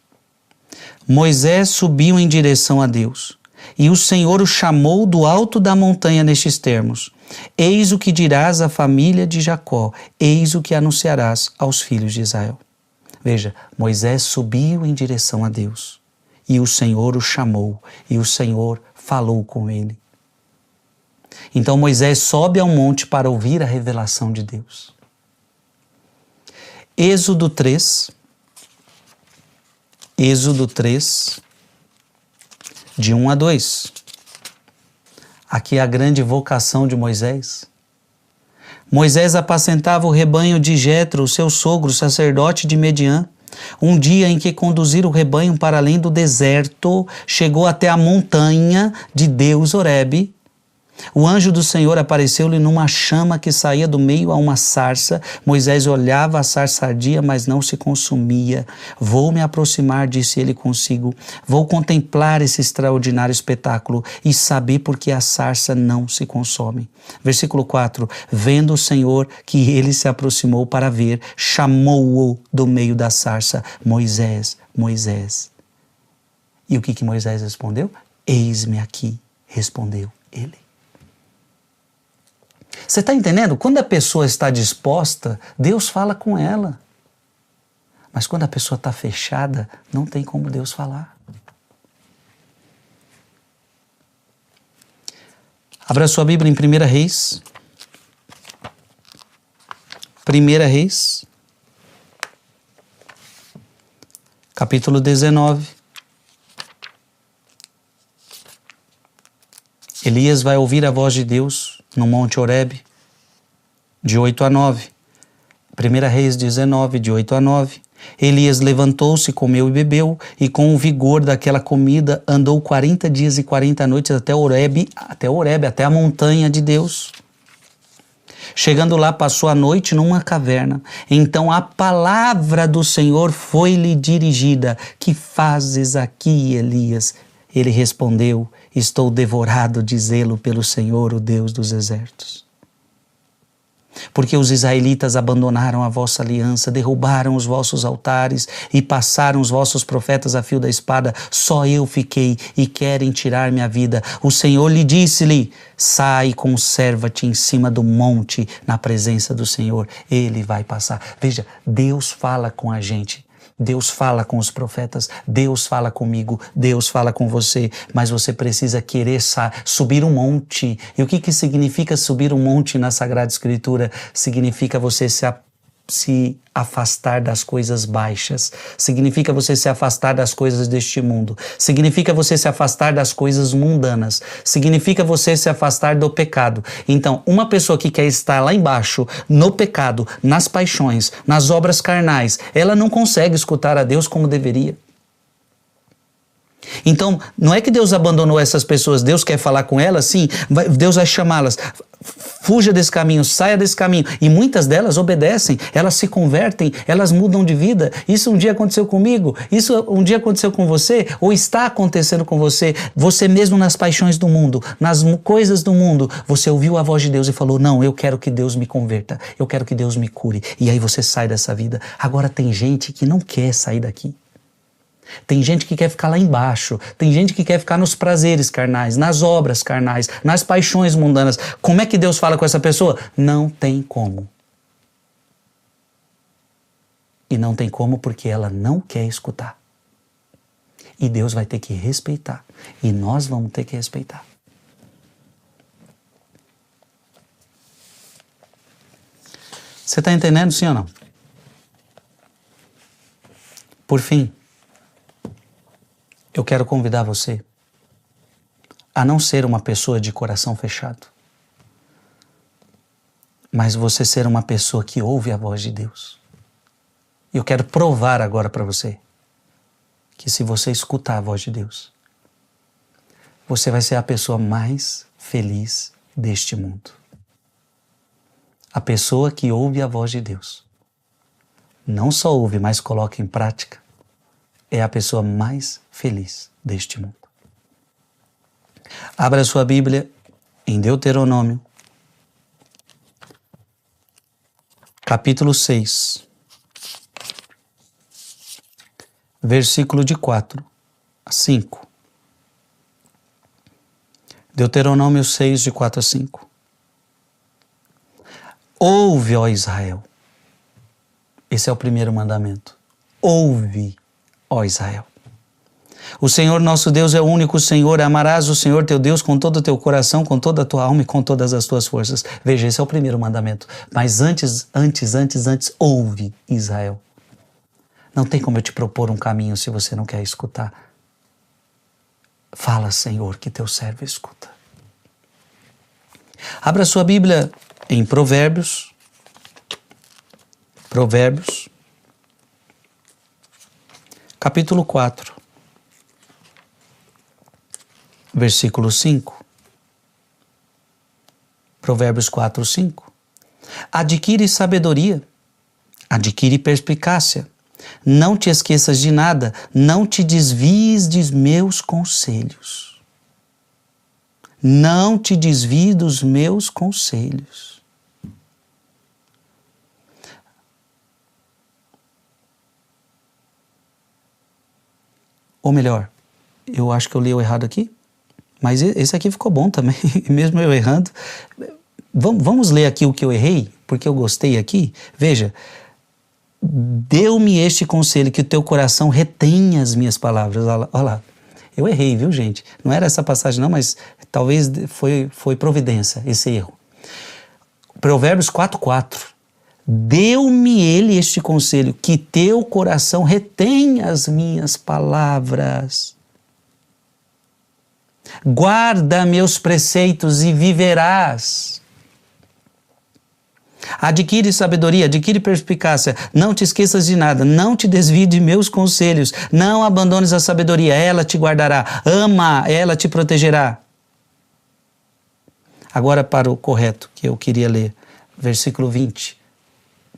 Moisés subiu em direção a Deus, e o Senhor o chamou do alto da montanha nestes termos. Eis o que dirás à família de Jacó, eis o que anunciarás aos filhos de Israel. Veja, Moisés subiu em direção a Deus, e o Senhor o chamou, e o Senhor falou com ele. Então Moisés sobe ao monte para ouvir a revelação de Deus. Êxodo 3, de 1 a 2. Aqui é a grande vocação de Moisés. Moisés apacentava o rebanho de Jetro, seu sogro, sacerdote de Mediã. Um dia em que conduziram o rebanho para além do deserto, chegou até a montanha de Deus, Horebe. O anjo do Senhor apareceu-lhe numa chama que saía do meio a uma sarça. Moisés olhava a sarça ardia, mas não se consumia. Vou me aproximar, disse ele consigo. Vou contemplar esse extraordinário espetáculo e saber por que a sarça não se consome. Versículo 4. Vendo o Senhor que ele se aproximou para ver, chamou-o do meio da sarça. Moisés, Moisés. E o que Moisés respondeu? Eis-me aqui, respondeu ele. Você está entendendo? Quando a pessoa está disposta, Deus fala com ela. Mas quando a pessoa está fechada, não tem como Deus falar. Abra sua Bíblia em 1 Reis. 1 Reis, capítulo 19. Elias vai ouvir a voz de Deus no Monte Horebe, de 8 a 9. 1 Reis 19, de 8 a 9. Elias levantou-se, comeu e bebeu, e com o vigor daquela comida andou 40 dias e 40 noites até Horebe, até a montanha de Deus. Chegando lá, passou a noite numa caverna. Então a palavra do Senhor foi-lhe dirigida. Que fazes aqui, Elias? Ele respondeu: estou devorado de zelo pelo Senhor, o Deus dos exércitos. Porque os israelitas abandonaram a vossa aliança, derrubaram os vossos altares e passaram os vossos profetas a fio da espada. Só eu fiquei e querem tirar minha vida. O Senhor lhe disse-lhe: sai, conserva-te em cima do monte na presença do Senhor. Ele vai passar. Veja, Deus fala com a gente. Deus fala com os profetas, Deus fala comigo, Deus fala com você, mas você precisa querer subir um monte. E o que significa subir um monte na Sagrada Escritura? Significa você se afastar das coisas baixas, significa você se afastar das coisas deste mundo, significa você se afastar das coisas mundanas, significa você se afastar do pecado. Então, uma pessoa que quer estar lá embaixo, no pecado, nas paixões, nas obras carnais, ela não consegue escutar a Deus como deveria. Então, não é que Deus abandonou essas pessoas, Deus quer falar com elas, sim, Deus vai chamá-las. Fuja desse caminho, saia desse caminho. E muitas delas obedecem, elas se convertem, elas mudam de vida. Isso um dia aconteceu comigo, isso um dia aconteceu com você, ou está acontecendo com você. Você mesmo nas paixões do mundo, nas coisas do mundo, você ouviu a voz de Deus e falou: não, eu quero que Deus me converta, eu quero que Deus me cure. E aí você sai dessa vida. Agora tem gente que não quer sair daqui. Tem gente que quer ficar lá embaixo, tem gente que quer ficar nos prazeres carnais, nas obras carnais, nas paixões mundanas. Como é que Deus fala com essa pessoa? Não tem como. E não tem como porque ela não quer escutar. E Deus vai ter que respeitar. E nós vamos ter que respeitar. Você está entendendo, sim ou não? Por fim, eu quero convidar você a não ser uma pessoa de coração fechado, mas você ser uma pessoa que ouve a voz de Deus. Eu quero provar agora para você que se você escutar a voz de Deus, você vai ser a pessoa mais feliz deste mundo. A pessoa que ouve a voz de Deus, não só ouve, mas coloca em prática, é a pessoa mais feliz deste mundo. Abra sua Bíblia em Deuteronômio, capítulo 6, versículo de 4 a 5. Deuteronômio 6, de 4 a 5. Ouve, ó Israel. Esse é o primeiro mandamento. Ouve, ó Israel. O Senhor nosso Deus é o único Senhor. Amarás o Senhor teu Deus com todo o teu coração, com toda a tua alma e com todas as tuas forças. Veja, esse é o primeiro mandamento. Mas antes, ouve, Israel. Não tem como eu te propor um caminho se você não quer escutar. Fala, Senhor, que teu servo escuta. Abra sua Bíblia em Provérbios. Provérbios, capítulo 4, versículo 5. Provérbios 4, 5. Adquire sabedoria, adquire perspicácia. Não te esqueças de nada, não te desvies de meus conselhos. Não te desvie dos meus conselhos. Ou melhor, eu acho que eu li o errado aqui, mas esse aqui ficou bom também, mesmo eu errando. Vamos ler aqui o que eu errei, porque eu gostei aqui. Veja, deu-me este conselho, que o teu coração retenha as minhas palavras. Olha lá, eu errei, viu, gente? Não era essa passagem não, mas talvez foi providência esse erro. Provérbios 4:4. Deu-me ele este conselho, que teu coração retenha as minhas palavras. Guarda meus preceitos e viverás. Adquire sabedoria, adquire perspicácia, não te esqueças de nada, não te desvie de meus conselhos, não abandones a sabedoria, ela te guardará, ama, ela te protegerá. Agora para o correto, que eu queria ler, versículo 20,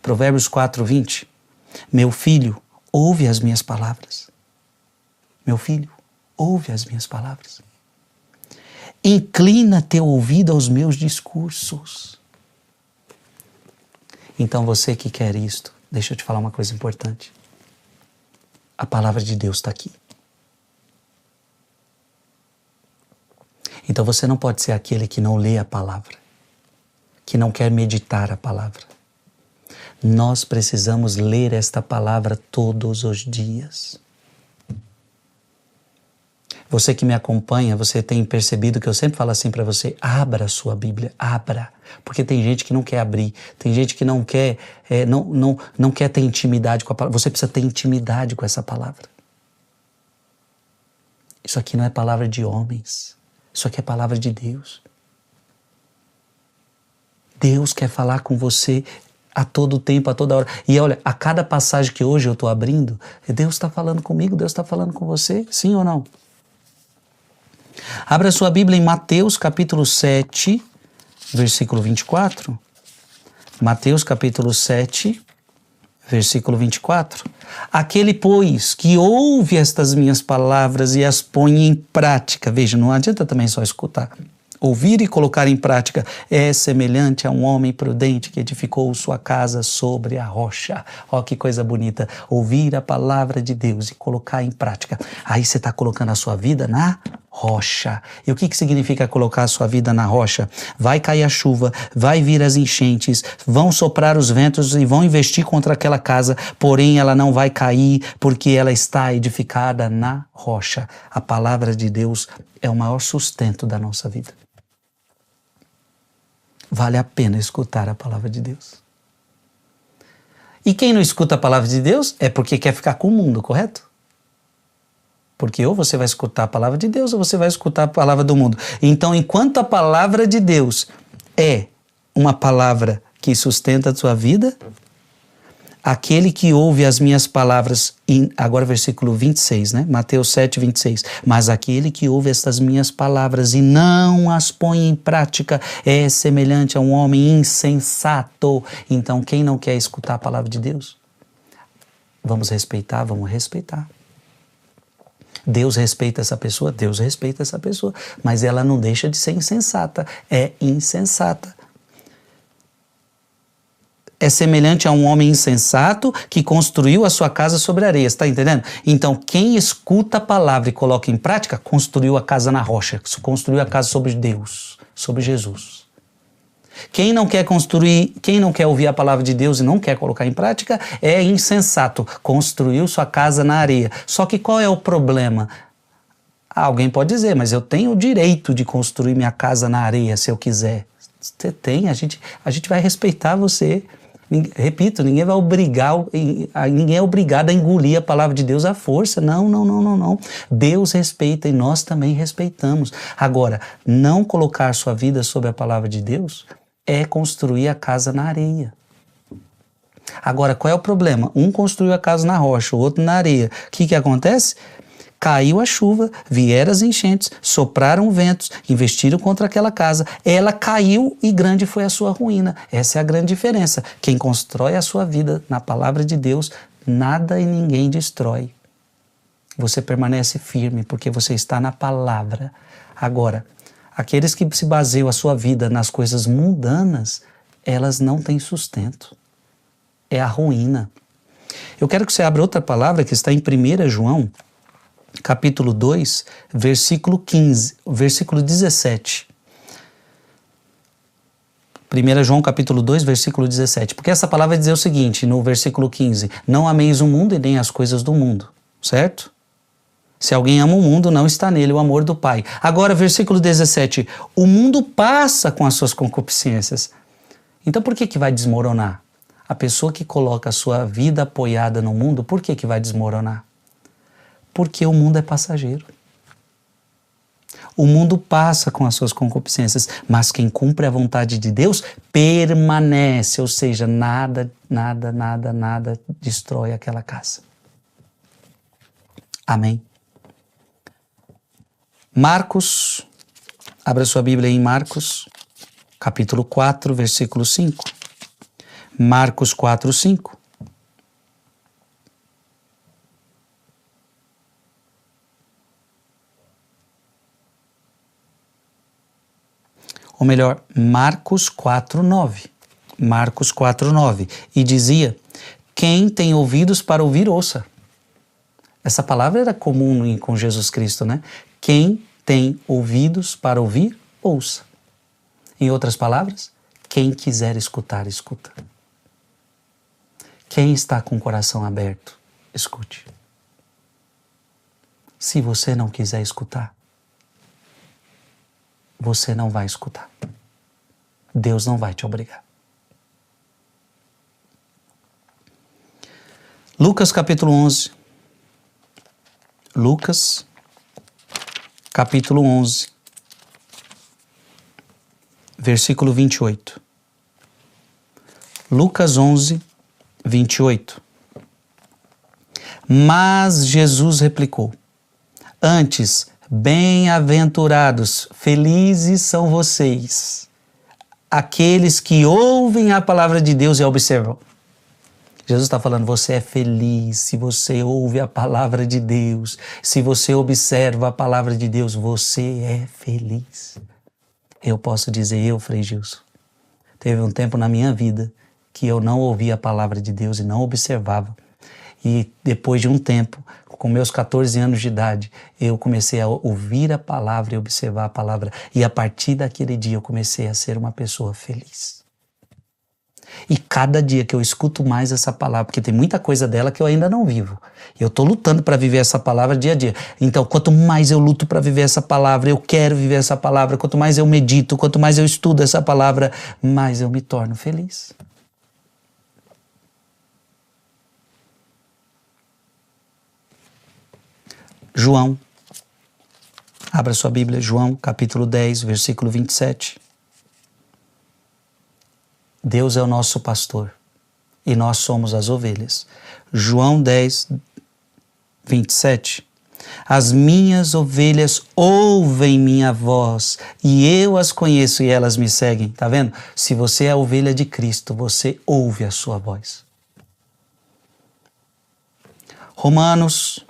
Provérbios 4, 20. Meu filho, ouve as minhas palavras. Meu filho, ouve as minhas palavras. Inclina teu ouvido aos meus discursos. Então você que quer isto, deixa eu te falar uma coisa importante. A palavra de Deus está aqui. Então você não pode ser aquele que não lê a palavra, que não quer meditar a palavra. Nós precisamos ler esta palavra todos os dias. Você que me acompanha, você tem percebido que eu sempre falo assim para você, abra a sua Bíblia, abra. Porque tem gente que não quer abrir, tem gente que não quer, não quer ter intimidade com a palavra. Você precisa ter intimidade com essa palavra. Isso aqui não é palavra de homens, isso aqui é palavra de Deus. Deus quer falar com você a todo tempo, a toda hora. E olha, a cada passagem que hoje eu estou abrindo, Deus está falando comigo, Deus está falando com você, sim ou não? Abra sua Bíblia em Mateus capítulo 7, versículo 24. Mateus capítulo 7, versículo 24. Aquele, pois, que ouve estas minhas palavras e as põe em prática. Veja, não adianta também só escutar. Ouvir e colocar em prática é semelhante a um homem prudente que edificou sua casa sobre a rocha. Ó, que coisa bonita. Ouvir a palavra de Deus e colocar em prática. Aí você está colocando a sua vida na rocha. E o que significa colocar a sua vida na rocha? Vai cair a chuva, vai vir as enchentes, vão soprar os ventos e vão investir contra aquela casa, porém ela não vai cair porque ela está edificada na rocha. A palavra de Deus é o maior sustento da nossa vida. Vale a pena escutar a palavra de Deus. E quem não escuta a palavra de Deus é porque quer ficar com o mundo, correto? Porque ou você vai escutar a palavra de Deus ou você vai escutar a palavra do mundo. Então, enquanto a palavra de Deus é uma palavra que sustenta a sua vida, aquele que ouve as minhas palavras, agora versículo 26, né? Mateus 7, 26. Mas aquele que ouve estas minhas palavras e não as põe em prática é semelhante a um homem insensato. Então, quem não quer escutar a palavra de Deus? Vamos respeitar, vamos respeitar. Deus respeita essa pessoa? Deus respeita essa pessoa. Mas ela não deixa de ser insensata. É insensata. É semelhante a um homem insensato que construiu a sua casa sobre areia, está entendendo? Então, quem escuta a palavra e coloca em prática, construiu a casa na rocha, construiu a casa sobre Deus, sobre Jesus. Quem não quer construir, quem não quer ouvir a palavra de Deus e não quer colocar em prática, é insensato, construiu sua casa na areia. Só que qual é o problema? Alguém pode dizer, mas eu tenho o direito de construir minha casa na areia se eu quiser. Você tem, a gente vai respeitar você. Repito, ninguém é obrigado a engolir a palavra de Deus à força. Não. Deus respeita e nós também respeitamos. Agora, não colocar sua vida sobre a palavra de Deus é construir a casa na areia. Agora, qual é o problema? Um construiu a casa na rocha, o outro na areia. O que acontece? Caiu a chuva, vieram as enchentes, sopraram ventos, investiram contra aquela casa. Ela caiu e grande foi a sua ruína. Essa é a grande diferença. Quem constrói a sua vida na palavra de Deus, nada e ninguém destrói. Você permanece firme porque você está na palavra. Agora, aqueles que se baseiam a sua vida nas coisas mundanas, elas não têm sustento. É a ruína. Eu quero que você abra outra palavra que está em 1 João, capítulo 2, versículo 15, versículo 17. 1 João capítulo 2, versículo 17. Porque essa palavra vai dizer o seguinte, no versículo 15. Não ameis o mundo e nem as coisas do mundo. Certo? Se alguém ama o mundo, não está nele o amor do Pai. Agora, versículo 17. O mundo passa com as suas concupiscências. Então, por que vai desmoronar? A pessoa que coloca a sua vida apoiada no mundo, por que vai desmoronar? Porque o mundo é passageiro. O mundo passa com as suas concupiscências, mas quem cumpre a vontade de Deus permanece, ou seja, nada destrói aquela casa. Amém. Marcos, abra sua Bíblia em Marcos, capítulo 4, versículo 5. Marcos 4, 5. Ou melhor, Marcos 4, 9. Marcos 4, 9. E dizia, quem tem ouvidos para ouvir, ouça. Essa palavra era comum com Jesus Cristo, né? Quem tem ouvidos para ouvir, ouça. Em outras palavras, quem quiser escutar, escuta. Quem está com o coração aberto, escute. Se você não quiser escutar, você não vai escutar. Deus não vai te obrigar. Lucas capítulo 11. Lucas capítulo 11, versículo 28. Lucas 11, 28. Mas Jesus replicou, antes, bem-aventurados, felizes são vocês, aqueles que ouvem a palavra de Deus e a observam. Jesus está falando, você é feliz se você ouve a palavra de Deus, se você observa a palavra de Deus, você é feliz. Eu posso dizer, Frei Gilson, teve um tempo na minha vida que eu não ouvia a palavra de Deus e não observava. E depois de um tempo, com meus 14 anos de idade, eu comecei a ouvir a palavra e observar a palavra. E a partir daquele dia eu comecei a ser uma pessoa feliz. E cada dia que eu escuto mais essa palavra, porque tem muita coisa dela que eu ainda não vivo. Eu estou lutando para viver essa palavra dia a dia. Então, quanto mais eu luto para viver essa palavra, eu quero viver essa palavra, quanto mais eu medito, quanto mais eu estudo essa palavra, mais eu me torno feliz. João, abra sua Bíblia, João, capítulo 10, versículo 27. Deus é o nosso pastor e nós somos as ovelhas. João 10, 27. As minhas ovelhas ouvem minha voz e eu as conheço e elas me seguem. Tá vendo? Se você é a ovelha de Cristo, você ouve a sua voz. Romanos,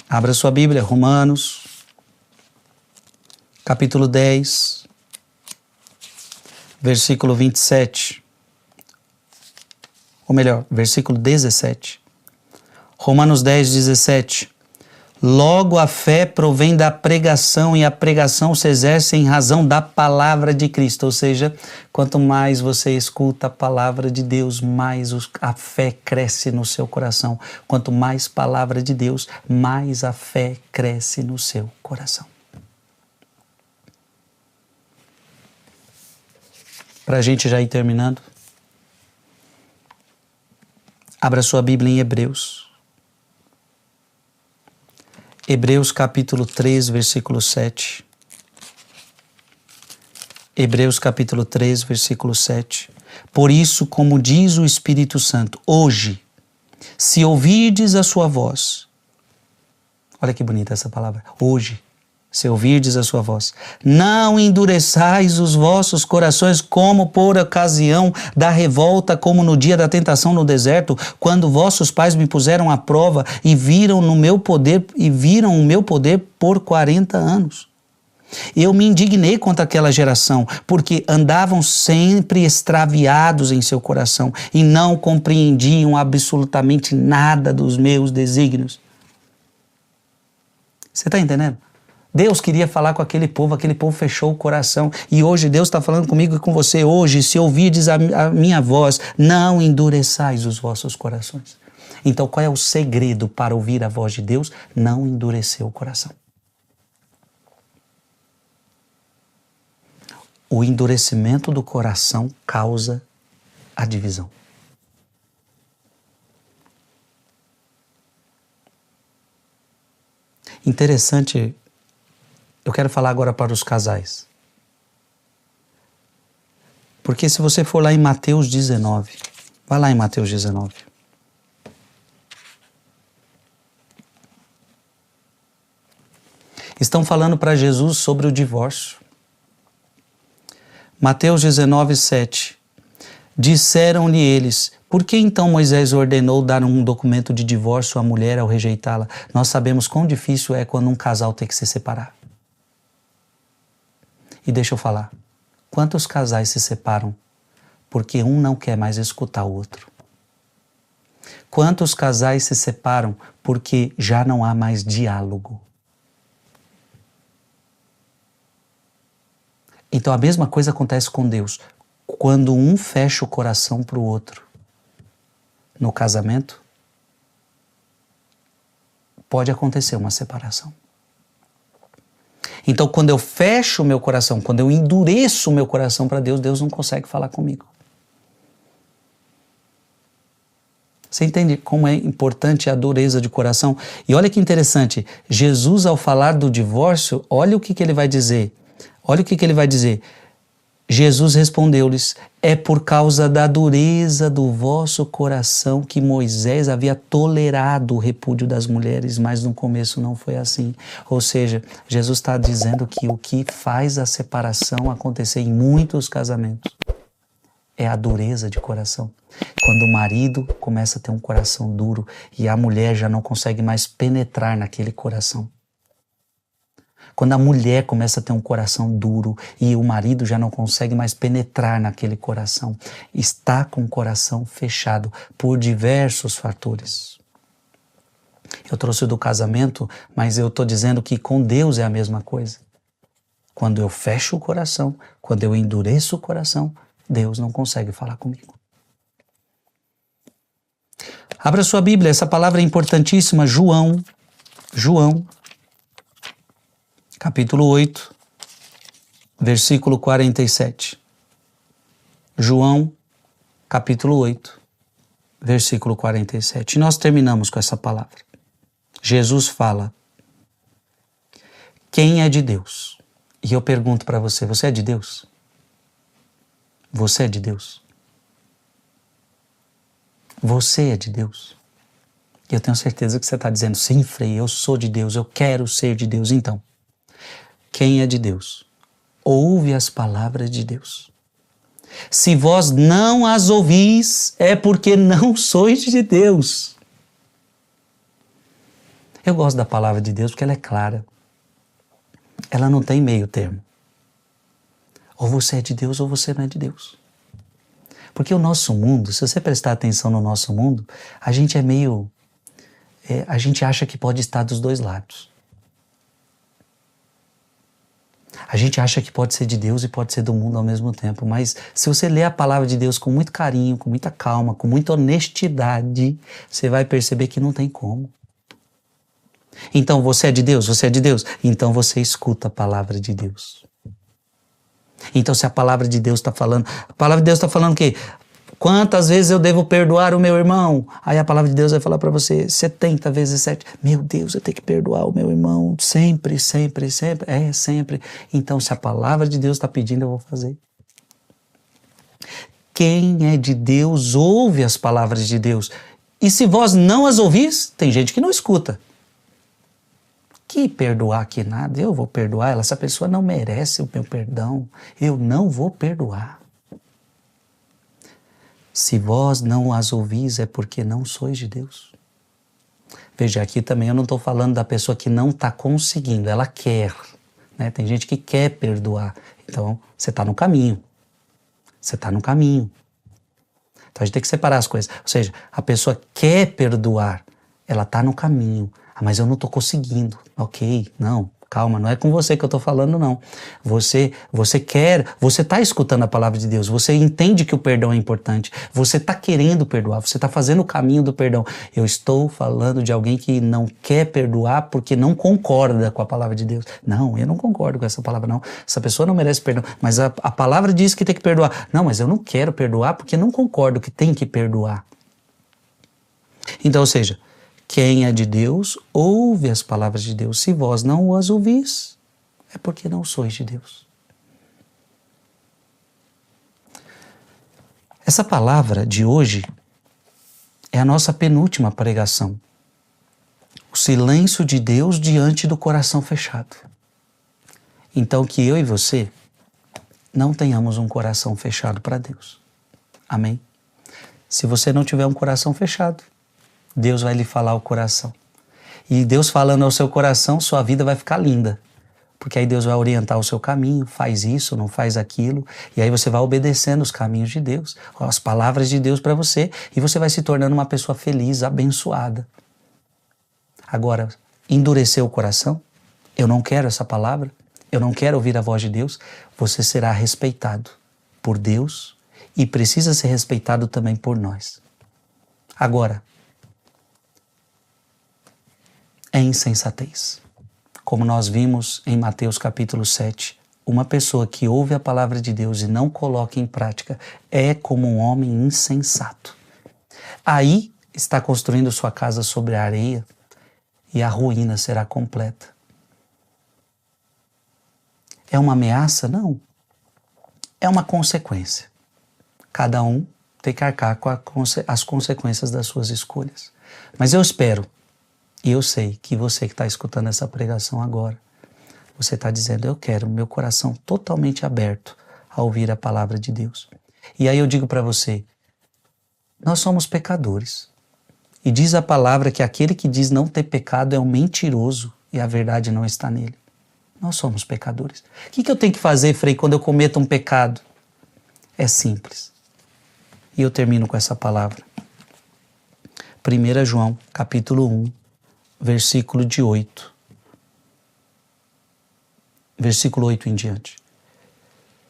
abra sua Bíblia, Romanos, capítulo 10, versículo 27. Ou melhor, versículo 17. Romanos 10, 17. Logo a fé provém da pregação e a pregação se exerce em razão da palavra de Cristo. Ou seja, quanto mais você escuta a palavra de Deus, mais a fé cresce no seu coração. Quanto mais palavra de Deus, mais a fé cresce no seu coração. Para a gente já ir terminando, abra sua Bíblia em Hebreus. Hebreus capítulo 3, versículo 7. Hebreus capítulo 3, versículo 7. Por isso, como diz o Espírito Santo, hoje, se ouvirdes a sua voz, olha que bonita essa palavra, hoje, se ouvirdes a sua voz, não endureçais os vossos corações como por ocasião da revolta, como no dia da tentação no deserto, quando vossos pais me puseram à prova e viram o meu poder por 40 anos. Eu me indignei contra aquela geração, porque andavam sempre extraviados em seu coração e não compreendiam absolutamente nada dos meus desígnios. Você está entendendo? Deus queria falar com aquele povo fechou o coração. E hoje Deus está falando comigo e com você. Hoje, se ouvirdes a minha voz, não endureçais os vossos corações. Então, qual é o segredo para ouvir a voz de Deus? Não endurecer o coração. O endurecimento do coração causa a divisão. Interessante eu quero falar agora para os casais. Porque se você for lá em Mateus 19, vai lá em Mateus 19. Estão falando para Jesus sobre o divórcio. Mateus 19, 7. Disseram-lhe eles: por que então Moisés ordenou dar um documento de divórcio à mulher ao rejeitá-la? Nós sabemos quão difícil é quando um casal tem que se separar. E deixa eu falar, quantos casais se separam porque um não quer mais escutar o outro? Quantos casais se separam porque já não há mais diálogo? Então a mesma coisa acontece com Deus. Quando um fecha o coração para o outro no casamento, pode acontecer uma separação. Então, quando eu fecho o meu coração, quando eu endureço o meu coração para Deus, Deus não consegue falar comigo. Você entende como é importante a dureza de coração? E olha que interessante, Jesus, ao falar do divórcio, olha o que ele vai dizer. Olha o que ele vai dizer. Jesus respondeu-lhes: é por causa da dureza do vosso coração que Moisés havia tolerado o repúdio das mulheres, mas no começo não foi assim. Ou seja, Jesus está dizendo que o que faz a separação acontecer em muitos casamentos é a dureza de coração. Quando o marido começa a ter um coração duro e a mulher já não consegue mais penetrar naquele coração. Quando a mulher começa a ter um coração duro e o marido já não consegue mais penetrar naquele coração, está com o coração fechado por diversos fatores. Eu trouxe do casamento, mas eu estou dizendo que com Deus é a mesma coisa. Quando eu fecho o coração, quando eu endureço o coração, Deus não consegue falar comigo. Abra sua Bíblia, essa palavra é importantíssima, João, capítulo 8, versículo 47. João, capítulo 8, versículo 47. E nós terminamos com essa palavra. Jesus fala: quem é de Deus? E eu pergunto para você, você é de Deus? Você é de Deus? Você é de Deus? E eu tenho certeza que você está dizendo: sim, Frei, eu sou de Deus, eu quero ser de Deus. Então, quem é de Deus, ouve as palavras de Deus. Se vós não as ouvis, é porque não sois de Deus. Eu gosto da palavra de Deus porque ela é clara. Ela não tem meio termo. Ou você é de Deus ou você não é de Deus. Porque o nosso mundo, se você prestar atenção no nosso mundo, a gente é meio... a gente acha que pode estar dos dois lados. A gente acha que pode ser de Deus e pode ser do mundo ao mesmo tempo, mas se você ler a palavra de Deus com muito carinho, com muita calma, com muita honestidade, você vai perceber que não tem como. Então você é de Deus? Você é de Deus? Então você escuta a palavra de Deus. Então se a palavra de Deus está falando, a palavra de Deus está falando o quê? Quantas vezes eu devo perdoar o meu irmão? Aí a palavra de Deus vai falar para você 70 vezes 7. Meu Deus, eu tenho que perdoar o meu irmão sempre, sempre, sempre. É, sempre. Então, se a palavra de Deus está pedindo, eu vou fazer. Quem é de Deus ouve as palavras de Deus. E se vós não as ouvis, tem gente que não escuta. Que perdoar que nada, eu vou perdoar ela. Essa pessoa não merece o meu perdão. Eu não vou perdoar. Se vós não as ouvis, é porque não sois de Deus. Veja, aqui também eu não estou falando da pessoa que não está conseguindo, ela quer. Né? Tem gente que quer perdoar. Então, você está no caminho. Você está no caminho. Então, a gente tem que separar as coisas. Ou seja, a pessoa quer perdoar, ela está no caminho. Ah, mas eu não estou conseguindo. Ok, não. Calma, não é com você que eu estou falando, não. Você está escutando a palavra de Deus, você entende que o perdão é importante, você está querendo perdoar, você está fazendo o caminho do perdão. Eu estou falando de alguém que não quer perdoar porque não concorda com a palavra de Deus. Não, eu não concordo com essa palavra, não. Essa pessoa não merece perdão, mas a palavra diz que tem que perdoar. Não, mas eu não quero perdoar porque não concordo que tem que perdoar. Então, ou seja, quem é de Deus, ouve as palavras de Deus. Se vós não as ouvis, É porque não sois de Deus. Essa palavra de hoje é a nossa penúltima pregação. O silêncio de Deus diante do coração fechado. Então que eu e você não tenhamos um coração fechado para Deus. Amém? Se você não tiver um coração fechado, Deus vai lhe falar ao coração. E Deus falando ao seu coração, sua vida vai ficar linda. Porque aí Deus vai orientar o seu caminho, faz isso, não faz aquilo, e aí você vai obedecendo os caminhos de Deus, as palavras de Deus para você, e você vai se tornando uma pessoa feliz, abençoada. Agora, endurecer o coração, eu não quero essa palavra, eu não quero ouvir a voz de Deus, você será respeitado por Deus e precisa ser respeitado também por nós. Agora, é insensatez. Como nós vimos em Mateus capítulo 7, uma pessoa que ouve a palavra de Deus e não coloca em prática é como um homem insensato. Aí está construindo sua casa sobre a areia e a ruína será completa. É uma ameaça? Não. É uma consequência. Cada um tem que arcar com as consequências das suas escolhas. Mas eu espero, e eu sei que você que está escutando essa pregação agora, você está dizendo, eu quero meu coração totalmente aberto a ouvir a palavra de Deus. E aí eu digo para você, nós somos pecadores. E diz a palavra que aquele que diz não ter pecado é um mentiroso e a verdade não está nele. Nós somos pecadores. O que eu tenho que fazer, Frei, quando eu cometo um pecado? É simples. E eu termino com essa palavra. 1 João, capítulo 1, versículo de 8. Versículo 8 em diante.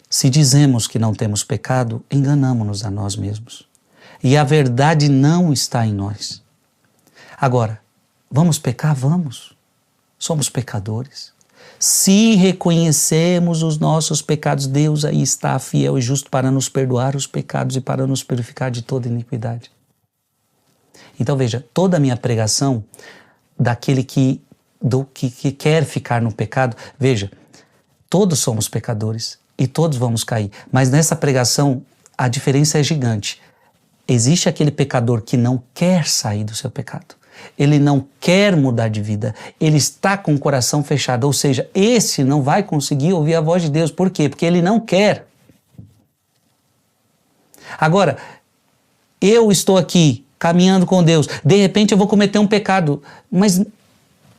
Se dizemos que não temos pecado, enganamo-nos a nós mesmos. E a verdade não está em nós. Agora, vamos pecar? Vamos. Somos pecadores. Se reconhecemos os nossos pecados, Deus aí está fiel e justo para nos perdoar os pecados e para nos purificar de toda iniquidade. Então veja, toda a minha pregação daquele que quer ficar no pecado, veja, todos somos pecadores e todos vamos cair, mas nessa pregação a diferença é gigante. Existe aquele pecador que não quer sair do seu pecado. Ele não quer mudar de vida, ele está com o coração fechado, ou seja, esse não vai conseguir ouvir a voz de Deus. Por quê? Porque ele não quer. Agora, eu estou aqui caminhando com Deus, de repente eu vou cometer um pecado, mas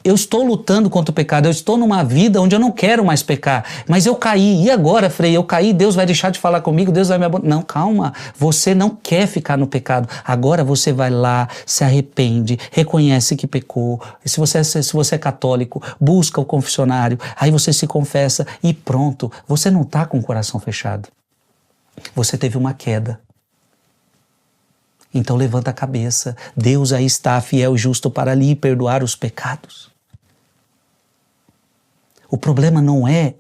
eu estou lutando contra o pecado, eu estou numa vida onde eu não quero mais pecar, mas eu caí, e agora, Frei? Eu caí, Deus vai deixar de falar comigo, Deus vai me abandonar. Não, calma, você não quer ficar no pecado, agora você vai lá, se arrepende, reconhece que pecou, se você é católico, busca o confessionário, aí você se confessa e pronto, você não está com o coração fechado, você teve uma queda. Então levanta a cabeça, Deus aí está fiel e justo para lhe perdoar os pecados. O problema não é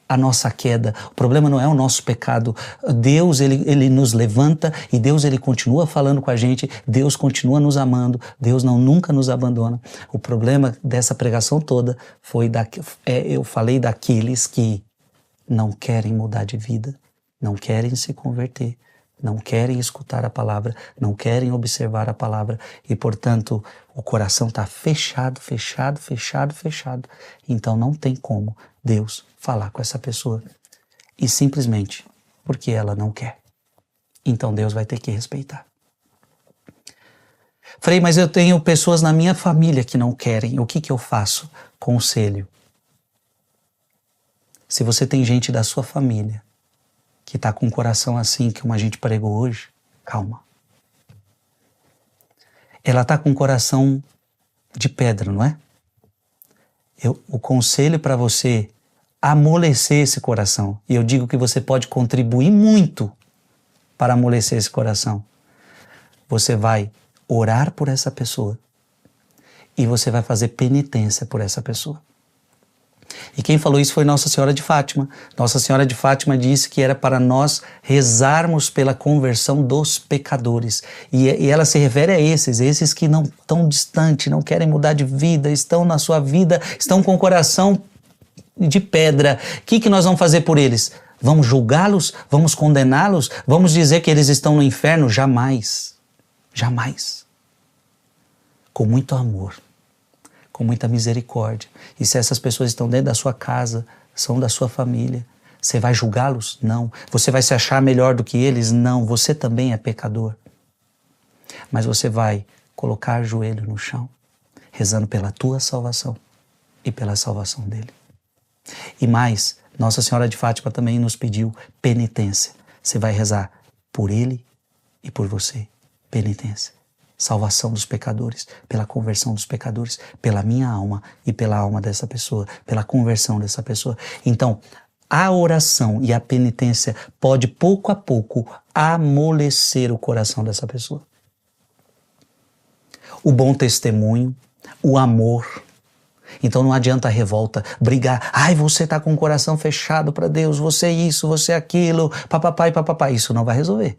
a nossa queda, o problema não é o nosso pecado. Deus, ele nos levanta e Deus, ele continua falando com a gente, Deus continua nos amando, Deus nunca nos abandona. O problema dessa pregação toda foi, eu falei daqueles que não querem mudar de vida, não querem se converter, não querem escutar a palavra, não querem observar a palavra e, portanto, o coração está fechado. Então não tem como Deus falar com essa pessoa e simplesmente porque ela não quer. Então Deus vai ter que respeitar. Frei, mas eu tenho pessoas na minha família que não querem. O que eu faço? Conselho. Se você tem gente da sua família que está com o coração assim, como a gente pregou hoje, calma. Ela está com o coração de pedra, não é? O conselho para você amolecer esse coração, e eu digo que você pode contribuir muito para amolecer esse coração. Você vai orar por essa pessoa e você vai fazer penitência por essa pessoa. E quem falou isso foi Nossa Senhora de Fátima. Nossa Senhora de Fátima disse que era para nós rezarmos pela conversão dos pecadores. E ela se refere a esses que não estão distantes, não querem mudar de vida, estão na sua vida, estão com o coração de pedra. O que nós vamos fazer por eles? Vamos julgá-los? Vamos condená-los? Vamos dizer que eles estão no inferno? Jamais. Jamais. Com muito amor, com muita misericórdia. E se essas pessoas estão dentro da sua casa, são da sua família, você vai julgá-los? Não. Você vai se achar melhor do que eles? Não. Você também é pecador. Mas você vai colocar o joelho no chão, rezando pela tua salvação e pela salvação dele. E mais, Nossa Senhora de Fátima também nos pediu penitência. Você vai rezar por ele e por você. Penitência. Salvação dos pecadores, pela conversão dos pecadores, pela minha alma e pela alma dessa pessoa, pela conversão dessa pessoa. Então, a oração e a penitência pode pouco a pouco amolecer o coração dessa pessoa. O bom testemunho, o amor. Então não adianta a revolta, brigar. Ai, você está com o coração fechado para Deus, você isso, você aquilo, papapá e papapá. Isso não vai resolver.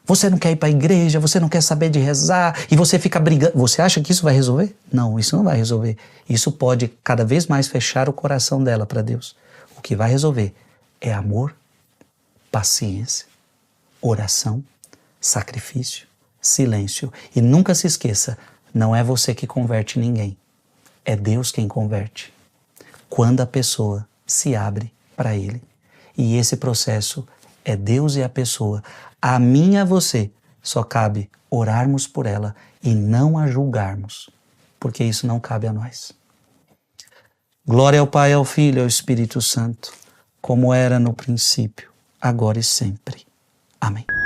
Você não quer ir para a igreja, você não quer saber de rezar e você fica brigando. Você acha que isso vai resolver? Não, isso não vai resolver. Isso pode cada vez mais fechar o coração dela para Deus. O que vai resolver é amor, paciência, oração, sacrifício, silêncio. E nunca se esqueça, não é você que converte ninguém. É Deus quem converte. Quando a pessoa se abre para Ele. E esse processo é Deus e a pessoa. A mim e a você só cabe orarmos por ela e não a julgarmos, porque isso não cabe a nós. Glória ao Pai, ao Filho e ao Espírito Santo, como era no princípio, agora e sempre. Amém.